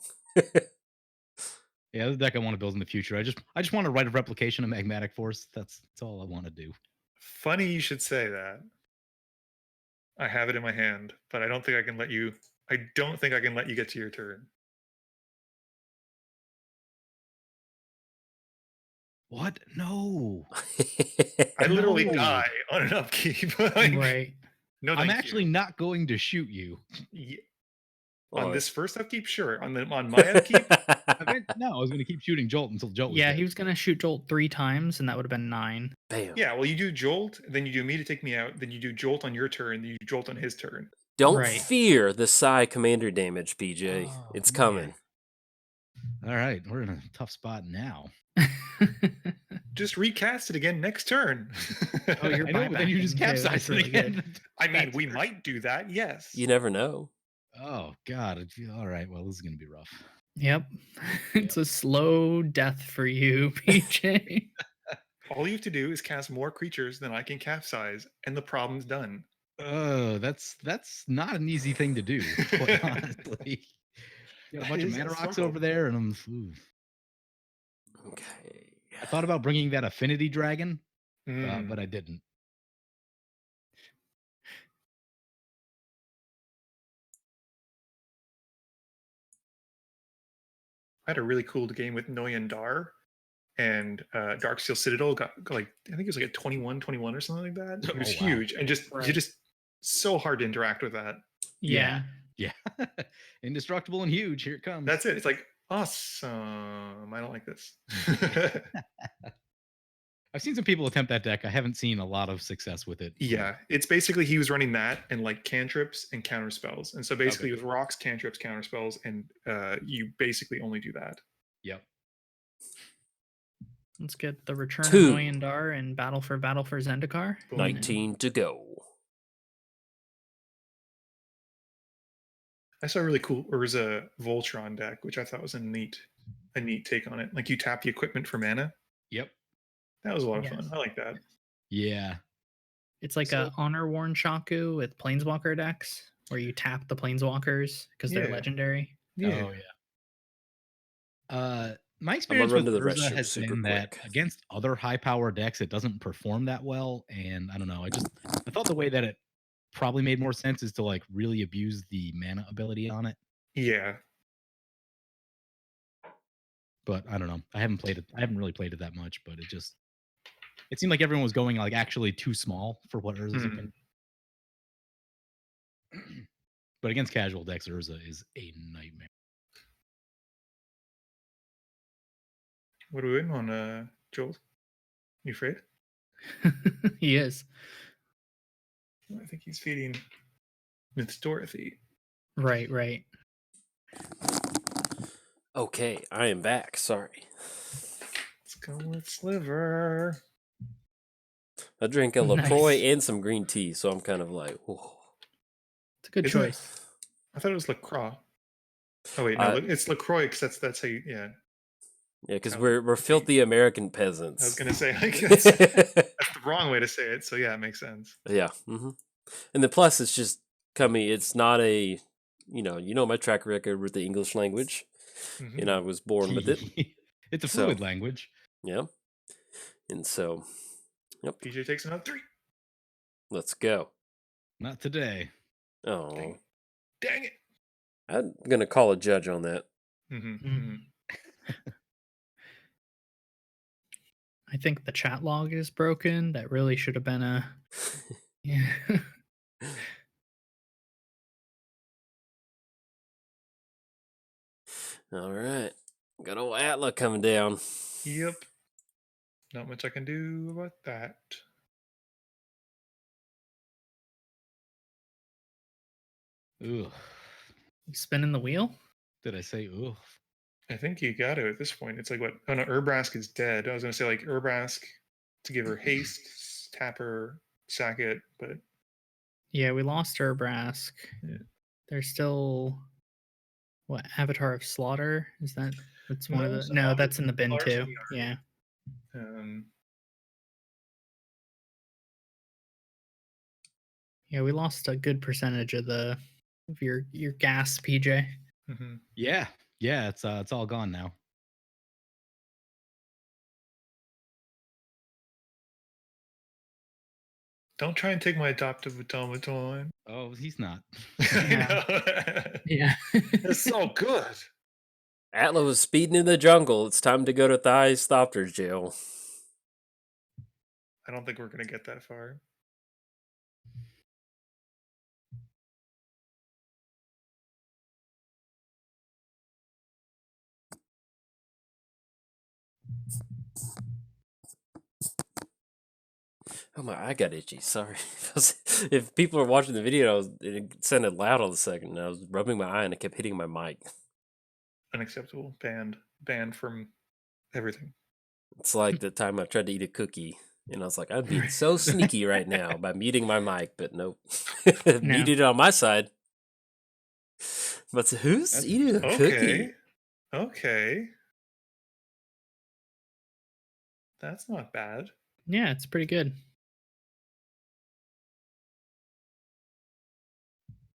Yeah, the deck I want to build in the future. I just want to write a replication of Magmatic Force. That's all I want to do. Funny you should say that. I have it in my hand, but I don't think I can let you. I don't think I can let you get to your turn. What? No. I literally No. die on an upkeep. Like, Right. No, I'm thank actually you. not going to shoot you. On Well, this first upkeep, sure. On my upkeep, No, I was going to keep shooting Jolt until Jolt was Yeah, dead. he was gonna shoot Jolt 3 times, and that would have been 9. Bam. yeah. Well, you do Jolt, then you do me to take me out, then you do Jolt on your turn, then you do Jolt on his turn. Don't Right. fear the Psy commander damage, PJ. Oh, It's man. coming. All right, we're in a tough spot now. Just recast it again next turn. Oh, you're I know, but then you just buybacking, too. capsize That's it really again. good. I mean, That's we great. might do that. Yes. You never know. Oh God! All right. Well, this is going to be rough. Yep. It's a slow death for you, PJ. All you have to do is cast more creatures than I can capsize, and the problem's done. That's not an easy thing to do, quite honestly. Got a That bunch of is a mana rocks struggle. over there, and ooh. Okay. I thought about bringing that affinity dragon, Mm. but I didn't. I had a really cool game with Noyan Dar, and Darksteel Citadel got like, I think it was like a 21-21 or something like that. It was Oh, wow. huge, and just Right. you're just so hard to interact with that. Yeah. Yeah. Indestructible and huge. Here it comes. That's it. It's like awesome. I don't like this. I've seen some people attempt that deck. I haven't seen a lot of success with it. but- Yeah, it's basically he was running that and like cantrips and counter spells, and so basically Okay. with rocks, cantrips, counter spells, and you basically only do that. Yep. Let's get the return Two. of Noyandar and Battle for Zendikar. Boom. 19 to go. I saw a really cool Urza Voltron deck, which I thought was a neat take on it. Like you tap the equipment for mana. Yep. That was a lot of Yes. fun. I like that. Yeah. It's like So- a Honor Worn Shaku with Planeswalker decks, where you tap the Planeswalkers because they're Yeah. legendary. Yeah. Oh yeah. My experience run with to the Urza restroom has super been that quick. against other high power decks, it doesn't perform that well. And I don't know. I thought the way that it probably made more sense is to like really abuse the mana ability on it. Yeah. But I don't know. I haven't really played it that much, but it seemed like everyone was going like actually too small for what Urza's Hmm. can. But against casual decks, Urza is a nightmare. What are we waiting on, Joel? You afraid? He is. I think he's feeding Miss Dorothy. Right. Okay, I am back. Sorry. Let's go with Sliver. I drank a LaCroix Nice. and some green tea, so I'm kind of like, whoa. It's a good Isn't it- choice. I thought it was LaCroix. Oh wait, no, it's LaCroix because that's how you, yeah. Yeah, because Oh, we're filthy American I was peasants. gonna say like that's the wrong way to say it. So yeah, it makes sense. Yeah. And the plus, it's just coming. It's not a, my track record with the English language. Mhm. And I was born with it. It's a So- fluid language. Yeah. And so, PJ takes another 3. let's go. Not today. Oh, Dang it. I'm gonna call a judge on that. Mm-hmm. I think the chat log is broken. That really should have been a. Yeah. All right, got old Atla coming down. Yep. Not much I can do about that. Ugh. Spinning the wheel? Did I say ugh? I think you got to at this point. It's like what? Oh no, Urbrask is dead. I was gonna say like Urbrask to give her haste, tap her, sack it, but Yeah, we lost Urbrask. Yeah. There's still what Avatar of Slaughter? Is that's one of No, the so no, that's in the bin Slaughter's too. in the Yeah. Yeah, we lost a good percentage of your gas, PJ. mhm. Yeah. It's all gone now. Don't try and take my adoptive automaton. Oh, he's not. I know. Yeah. It's so good. Atla was speeding in the jungle. It's time to go to Thai Stoppers jail. I don't think we're gonna get that far. Oh my, I got itchy. Sorry. If people are watching the video, it sounded loud all of a second. And I was rubbing my eye and it kept hitting my mic. Unacceptable. Banned from everything. It's like the time I tried to eat a cookie. And I was like, I'm being so sneaky right now by muting my mic, but nope. Muted it on my side. But who's That's eating a cookie? Okay. That's not bad. Yeah, it's pretty good.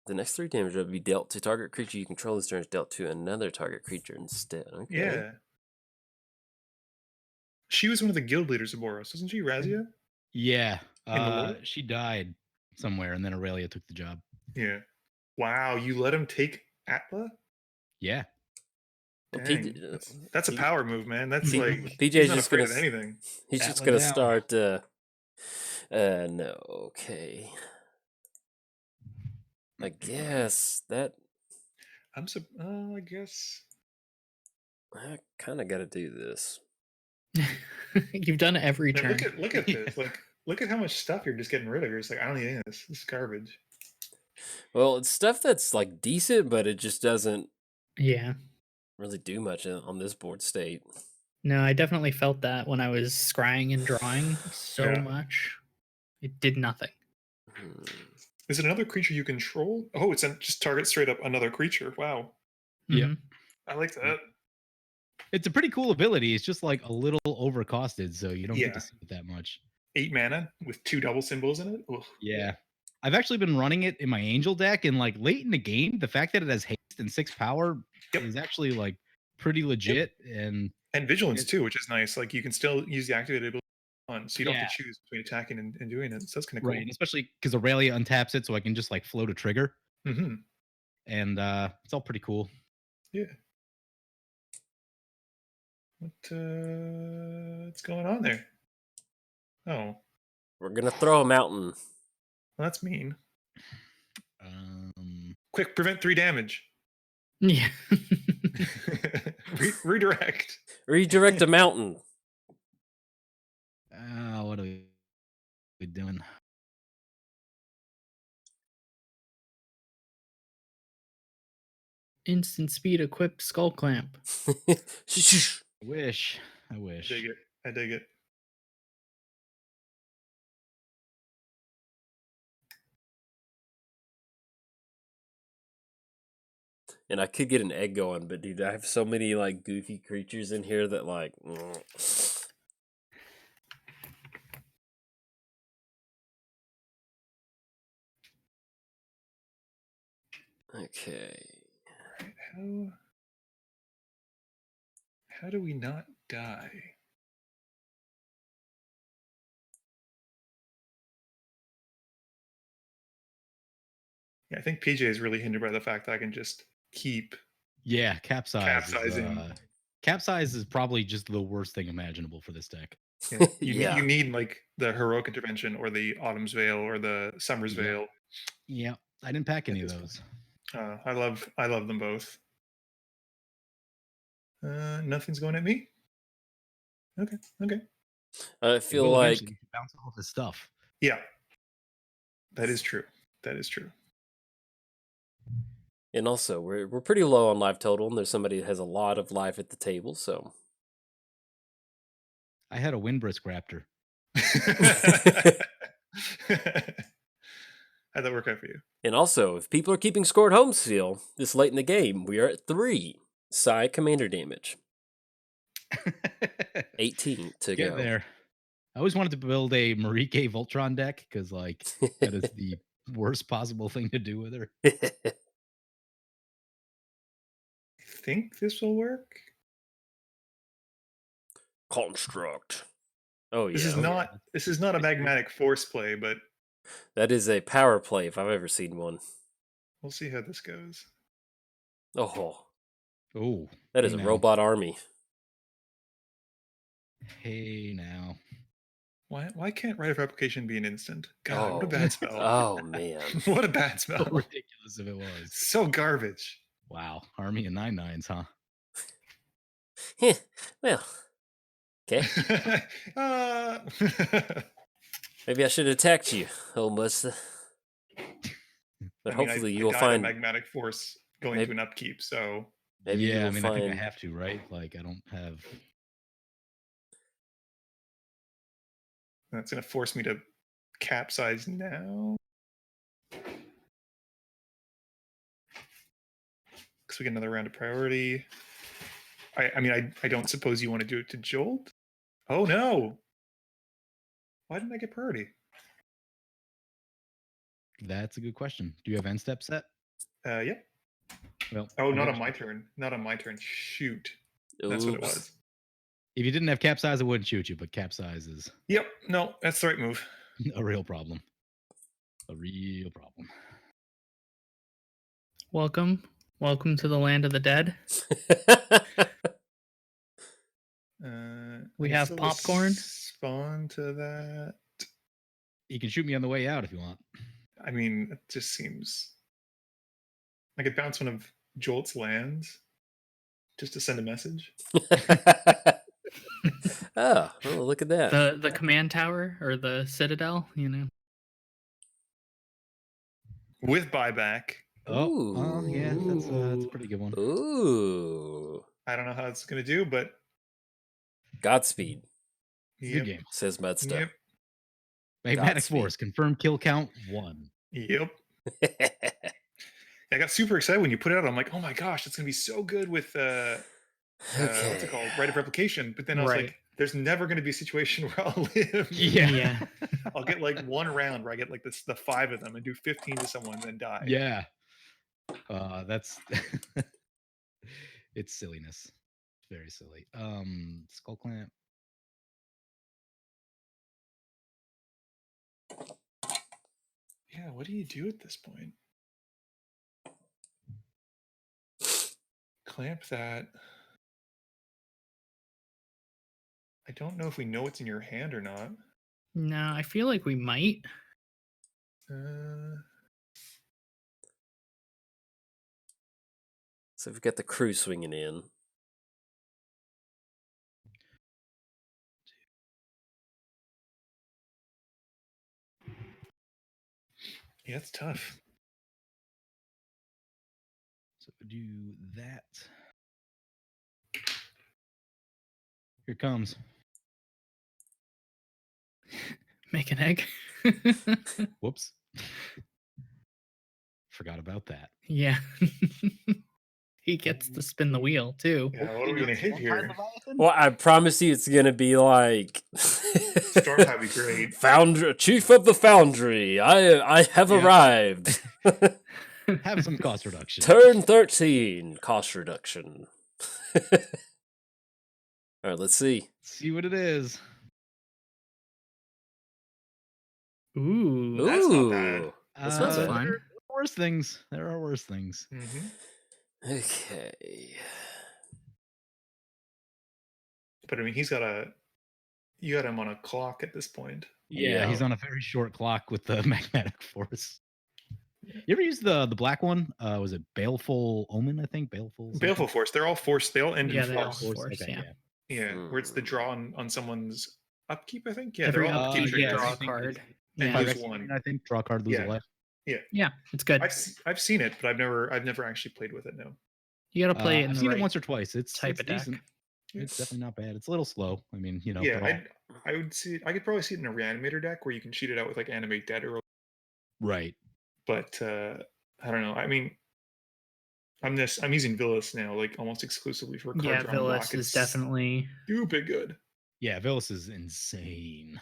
The next 3 damage will be dealt to target creature you control this turn is dealt to another target creature instead. Okay. Yeah. She was one of the guild leaders of Boros, wasn't she, Razia? Yeah. In the lore? She died somewhere, and then Aurelia took the job. Yeah. Wow, you let him take Atla? Yeah. Well, Dang, that's a power move, man. That's like PJ's he's not just afraid gonna of anything. He's just Atla gonna down. start. No. Okay. I guess that I guess I kind of got to do this. You've done it every now, turn. look at this. Like, look at how much stuff you're just getting rid of. You're just like, I don't need any of this. This is garbage. Well, it's stuff that's like decent, but it just doesn't Yeah. really do much on this board state. No, I definitely felt that when I was scrying and drawing so Yeah. much. It did nothing. Is it another creature you control? Oh, it's just target straight up another creature. Wow. Yep. Mhm. I like that. It's a pretty cool ability. It's just like a little overcosted, so you don't get Yeah. to see it that much. 8 mana with 2 double symbols in it. Ugh. Yeah. I've actually been running it in my Angel deck, and like late in the game, the fact that it has haste and 6 power Yep. is actually like pretty legit. And vigilance too, which is nice. Like you can still use the activated ability on, so you don't Yeah. have to choose between attacking and doing it. So that's kind of right, cool. and especially because Aurelia untaps it, so I can just like float a trigger, Mm-hmm. and it's all pretty cool. Yeah. What's going on there? Oh, We're gonna throw a mountain. well, that's mean. Um, Quick, prevent 3 damage. Yeah. Redirect. Redirect a mountain. what are we doing? Instant speed equipped skull clamp. I wish. I dig it. I dig it. And I could get an egg going, but dude, I have so many like goofy creatures in here that like. Okay. All right, how do we not die? Yeah, I think PJ is really hindered by the fact that I can just keep. Yeah, capsize. Capsizing. Capsize is probably just the worst thing imaginable for this deck. Yeah, Yeah. you need like the heroic intervention or the Autumn's Veil or the Summer's Yeah. Veil. Yeah, I didn't pack any of this those. I love them both. Nothing's going at me. Okay. I feel like you can bounce off his stuff. Yeah, that is true. And also, we're pretty low on life total, and there's somebody that has a lot of life at the table, so. I had a Windbrisk Raptor. How'd that work out for you? And also, if people are keeping score at home still, this late in the game, we are at 3 Psi commander damage. 18 to Get go. there. I always wanted to build a Marike Voltron deck because, like, that is the worst possible thing to do with her. I think this will work. Construct. Oh yeah. This is not a magmatic force play, but That is a power play if I've ever seen one. we'll see how this goes. Oh, Oh, that is a robot army. Hey now. Why can't Rite of Replication be an instant? God, what a Oh. bad spell. Oh man. What a bad So spell. ridiculous if it was. So garbage. Wow. Army of 9/9s, huh? Well. Okay. Maybe I should have attacked you, almost. But hopefully you will find a magmatic force going to an upkeep, so maybe you yeah, will I mean, find I think I have to, right? Like, I don't have. that's gonna force me to capsize now. Because we get another round of priority. I don't suppose you want to do it to Jolt? Oh no! Why didn't I get priority? That's a good question. Do you have end step set? Yep. Well, Oh, not on my turn. Not on my turn. Shoot. That's what it Oops. was. If you didn't have capsize, I wouldn't shoot you, but capsize is Yep. No, that's the right move. a real problem. A real problem. Welcome to the land of the dead. We I have still popcorn. Respond to that. You can shoot me on the way out if you want. I mean, it just seems. I could bounce one of Jolt's lands just to send a message. Oh, well, look at that. The command tower or the citadel, you know. With buyback. Oh, yeah, that's a pretty good one. Ooh. I don't know how it's going to do, but. Godspeed, Good game. says Mudsta. Yep. Magmatic Godspeed. Force, confirmed kill count 1. Yep. I got super excited when you put it out. I'm like, oh my gosh, it's going to be so good with what's it called? Right of replication. But then I was like, there's never going to be a situation where I'll live. Yeah. I'll get like one round where I get like the 5 of them and do 15 to someone and then die. Yeah. That's it's silliness. Very silly. Skull Clamp. Yeah, what do you do at this point? Clamp that. I don't know if we know what's in your hand or not. No, I feel like we might. So we've got the crew swinging in. Yeah, it's tough. So do that. Here it comes. Make an egg. Whoops. Forgot about that. Yeah. He gets to spin the wheel too. Yeah, what are we gonna hit here? Well, I promise you it's going to be like... Stormtide would be great. Foundry, Chief of the Foundry, I have arrived. Have some cost reduction. Turn 13, cost reduction. All right, let's see. See what it is. Ooh. That's not bad. That's not bad. fun. There are worse things. There are worse things. Mm-hmm. Okay. But I mean, you got him on a clock at this point. Yeah, he's on a very short clock with the Magmatic Force. You ever use the black one? Was it Baleful Omen, I think? Baleful Force. They're all force. They all end in They're all force. force, Okay, Yeah, where it's the draw on someone's upkeep, I think. Yeah, Every they're all upkeep upkeep, triggers. draw a card. And Yeah. lose one. I think draw a card, lose a Yeah. life. Yeah, it's good. I've seen it, but I've never actually played with it. No. You got to play it in I've the seen right it once or twice. It's type of deck. decent. It's definitely not bad. It's a little slow. I mean, you know. Yeah, but I would see. I could probably see it in a reanimator deck where you can cheat it out with like animate dead or. right. But I don't know. I mean, I'm using Villas now, like almost exclusively for cards. Yeah, around Villas block. is It's definitely. stupid good. Yeah, Villas is insane.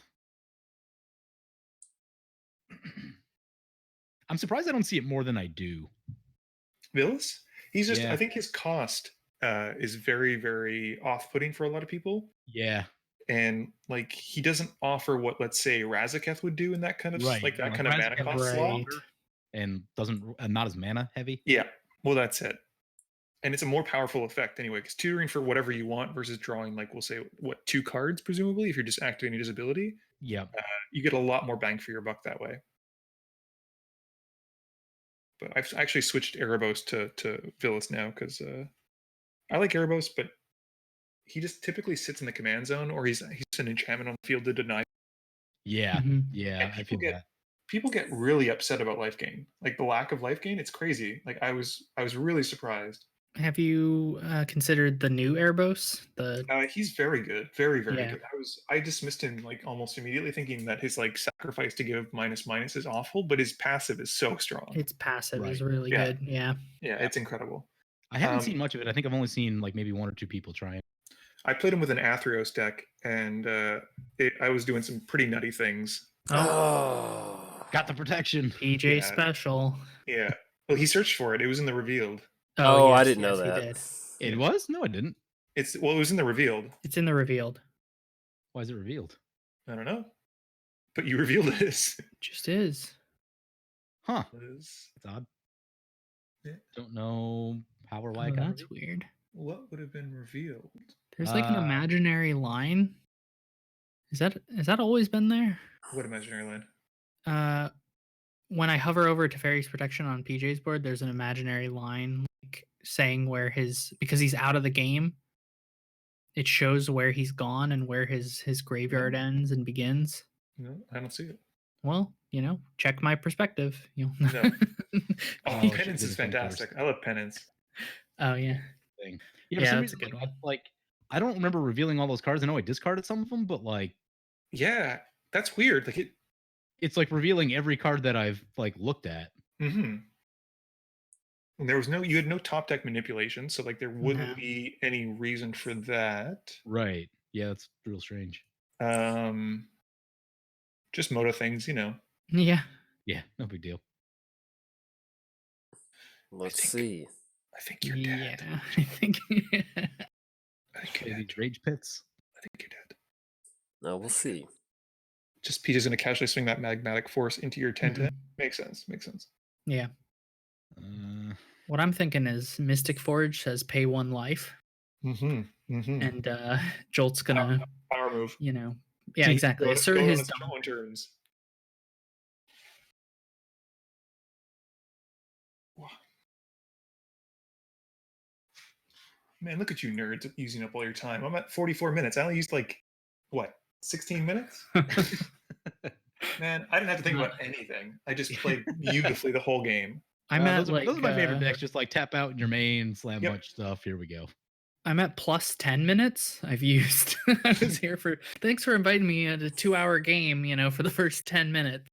I'm surprised I don't see it more than I do. Villas? He's just. Yeah. I think his cost is very, very off-putting for a lot of people. Yeah. And like he doesn't offer what, let's say, Razaketh would do in that kind of like that kind of mana Razaketh cost is slot. longer and doesn't not as mana heavy. Yeah, well, that's it. And it's a more powerful effect anyway, because tutoring for whatever you want versus drawing, like we'll say, what, 2 cards presumably if you're just activating his ability. Yeah. You get a lot more bang for your buck that way. But I've actually switched Erebos to Villas now because I like Erebos, but he just typically sits in the command zone, or he's an enchantment on the field to deny. Yeah. Mhm. Yeah. I feel that. People get really upset about life gain, like the lack of life gain. It's crazy. Like I was really surprised. Have you considered the new Erebos? He's very good, very Yeah. good. I dismissed him like almost immediately, thinking that his like sacrifice to give -/ is awful, but his passive is so strong. Its passive is Right. really Yeah. good. Yeah. Yeah, it's incredible. I haven't seen much of it. I think I've only seen like maybe 1 or 2 people try it. I played him with an Athreos deck, and I was doing some pretty nutty things. Oh. Got the protection. PJ Yeah. special. Yeah, Well, he searched for it. It was in the revealed. Oh, I yes, didn't know yes, he that. did. It was? No, it didn't. It was in the revealed. It's in the revealed. Why is it revealed? I don't know, but you revealed it. It just is. Huh. Is- That's odd. Yeah. Don't know how or why it Oh, got that's revealed. weird. What would have been revealed? There's like an imaginary line. Has that always been there? What imaginary line? When I hover over Teferi's Protection on PJ's board, there's an imaginary line like saying where because he's out of the game, it shows where he's gone and where his graveyard ends and begins. No, I don't see it. Well, check my perspective. You'll No. Oh, Oh, she Penance did is it from fantastic. first. I love Penance. Oh yeah. Thing. Yeah, for some that's a reason, good one. I don't remember revealing all those cards. I know I discarded some of them, but like Yeah, that's weird. Like it. it's like revealing every card that I've like looked at. Mm-hmm. And there was you had no top deck manipulation, so like there wouldn't No. be any reason for that. Right. Yeah, that's real strange. Just moto things, Yeah. Yeah, no big deal. Let's see. I think you're dead. Yeah. I think. I think you're Maybe dead. rage pits. I think you're dead. No, we'll see. Just Peter's gonna casually swing that magmatic force into your 10-10. Mhm. Makes sense. Makes sense. Yeah. Uh, What I'm thinking is Mystic Forge says pay 1 life, Mm-hmm. Mm-hmm. and Jolt's gonna, Power move. yeah, exactly. Assert Go his on its own terms. Wow. Man, look at you nerds using up all your time. I'm at 44 minutes. I only used 16 minutes? Man, I didn't have to think about anything. I just played beautifully the whole game. I'm at those are my favorite decks. Just like tap out in your main, slam Yep. bunch stuff. Here we go. I'm at plus 10 minutes. I've used. I was here for. Thanks for inviting me at a 2-hour game. For the first 10 minutes.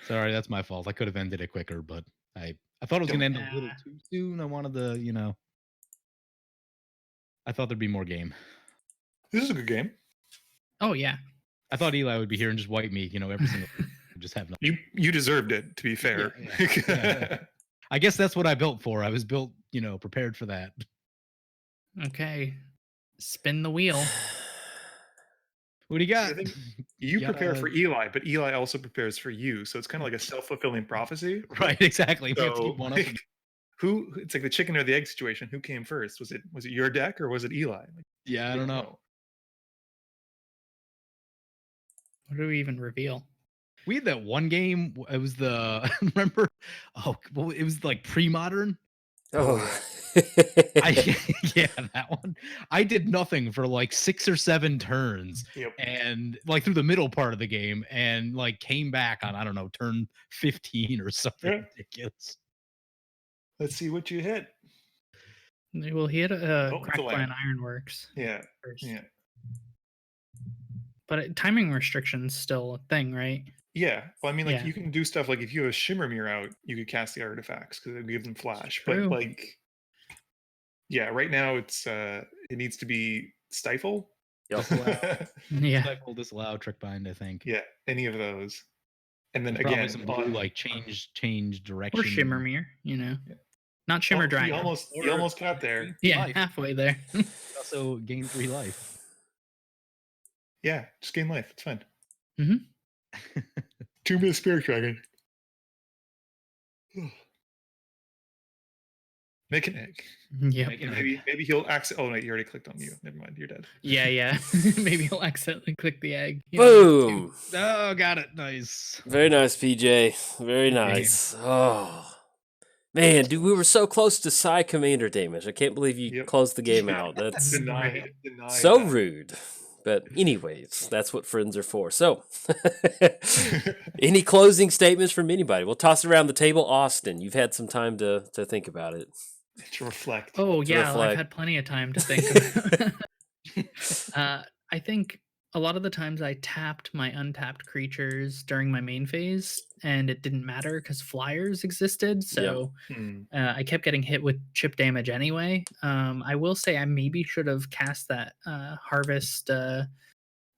Sorry, that's my fault. I could have ended it quicker, but I thought it was gonna end a little too soon. I wanted to, I thought there'd be more game. This is a good game. Oh yeah. I thought Eli would be here and just wipe me, every single just have nothing. You deserved it, to be fair. Yeah. I guess that's what I built for. I was built, prepared for that. Okay. Spin the wheel. What do you got? I think you prepare for Eli, but Eli also prepares for you. So it's kind of like a self-fulfilling prophecy. Right, exactly. We have to So keep one up. it's like the chicken or the egg situation. Who came first? Was it your deck or was it Eli? Yeah, I don't know. What do we even reveal? We had that one game. It was remember? Oh, well, it was like pre-modern. Oh, Yeah, that one. I did nothing for like 6 or 7 turns, and like through the middle part of the game, and like came back on I don't know turn 15 or something ridiculous. Let's see what you hit. Well, he had a Crackplan Ironworks. Yeah. First. Yeah. But timing restrictions still a thing, right? Yeah. Well, I mean, you can do stuff like if you have a Shimmer Mirror out, you could cast the artifacts because it would give them flash. But right now it needs to be Stifle. Yep. Yeah. Stifle, Disallow, Trickbind, I think. Yeah, any of those. And then probably again, some blue, change direction. Or Shimmer Mirror, Not Shimmer Dragon. You almost got there. Yeah, halfway there. Also gain 3 life. Yeah, just gain life. It's fine. Mm-hmm. 2-minute Spirit Dragon. Make an egg. Yeah. Maybe he'll accident. Oh no, you already clicked on you. Never mind, you're dead. Yeah. Maybe he'll accidentally click the egg. Boom. Oh, got it. Nice. Very nice, PJ. Very nice. Oh. Man, dude, we were so close to Psy Commander damage. I can't believe you closed the game out. That's denied so that. rude. But anyways, that's what friends are for. So, any closing statements from anybody? We'll toss it around the table. Austin, you've had some time to think about it. To reflect. Oh, yeah, reflect. I've had plenty of time to think about it. I think a lot of the times I tapped my untapped creatures during my main phase, and it didn't matter because flyers existed. So I kept getting hit with chip damage anyway. I will say I maybe should have cast that harvest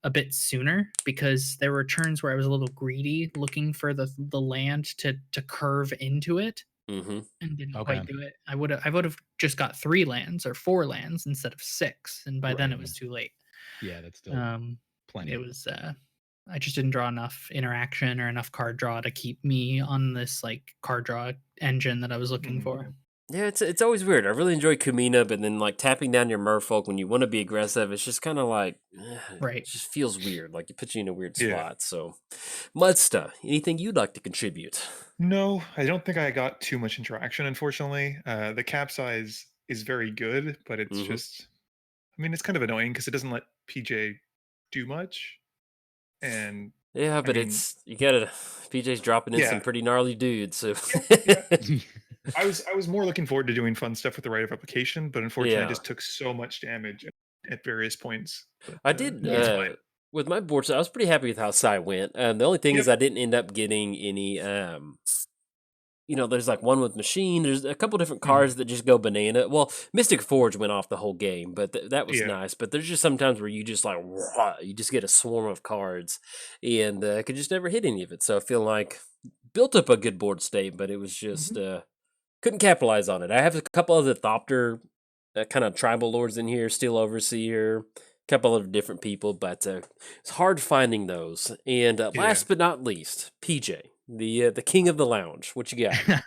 a bit sooner, because there were turns where I was a little greedy looking for the land to curve into it Mm-hmm. and didn't Okay. quite do it. I would have just got 3 lands or 4 lands instead of 6, and by then it Right. was too late. Yeah, that's still plenty. It was I just didn't draw enough interaction or enough card draw to keep me on this like card draw engine that I was looking for. Yeah, it's always weird. I really enjoy Kumena, but then like tapping down your merfolk when you want to be aggressive, it's just kind of like, Right. it just feels weird. Like it puts you in a weird Yeah. spot. So, Mudsta, anything you'd like to contribute? No, I don't think I got too much interaction, unfortunately. The cap size is very good, but it's Mhm. just, I mean, it's kind of annoying because it doesn't let PJ do much. And Yeah, but mean- it's you gotta. PJ's dropping in some Yeah. pretty gnarly dudes. So I was more looking forward to doing fun stuff with the right of replication, but unfortunately, Yeah. I just took so much damage at various points. But, I did it's fine. with my board. So I was pretty happy with how Psy went. The only thing is Yep. I didn't end up getting any. There's like one with machine. There's a couple different cards that just go banana. Well, Mystic Forge went off the whole game, but that was Yeah. nice. But there's just sometimes where you just like you just get a swarm of cards, and I could just never hit any of it. So I feel like built up a good board state, but it was just couldn't capitalize on it. I have a couple other Thopter kind of tribal lords in here, Steel Overseer, a couple of different people, but it's hard finding those. And last but not least, PJ, the king of the lounge. What you got?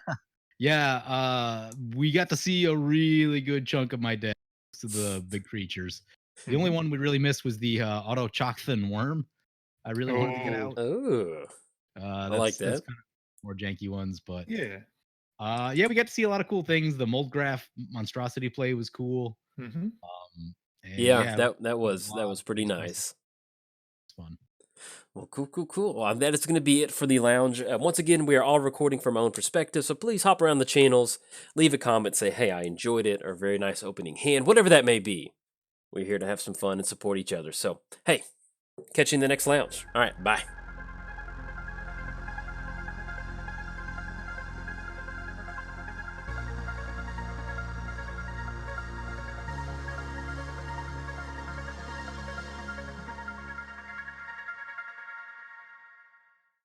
Yeah, we got to see a really good chunk of my deck to the big creatures. The only one we really missed was the Auto Chocthan Worm. I really wanted to get out. Oh, like that. That's kind of more janky ones, but Yeah. yeah, we got to see a lot of cool things. The Mold Graph Monstrosity play was cool. Mm-hmm. And Yeah, that a was lot pretty of nice. It's fun. Well, cool. Well, that is going to be it for the lounge. Once again, we are all recording from our own perspective, so please hop around the channels, leave a comment, say, hey, I enjoyed it, or very nice opening hand, whatever that may be. We're here to have some fun and support each other. So, hey, catch you in the next lounge. All right, bye.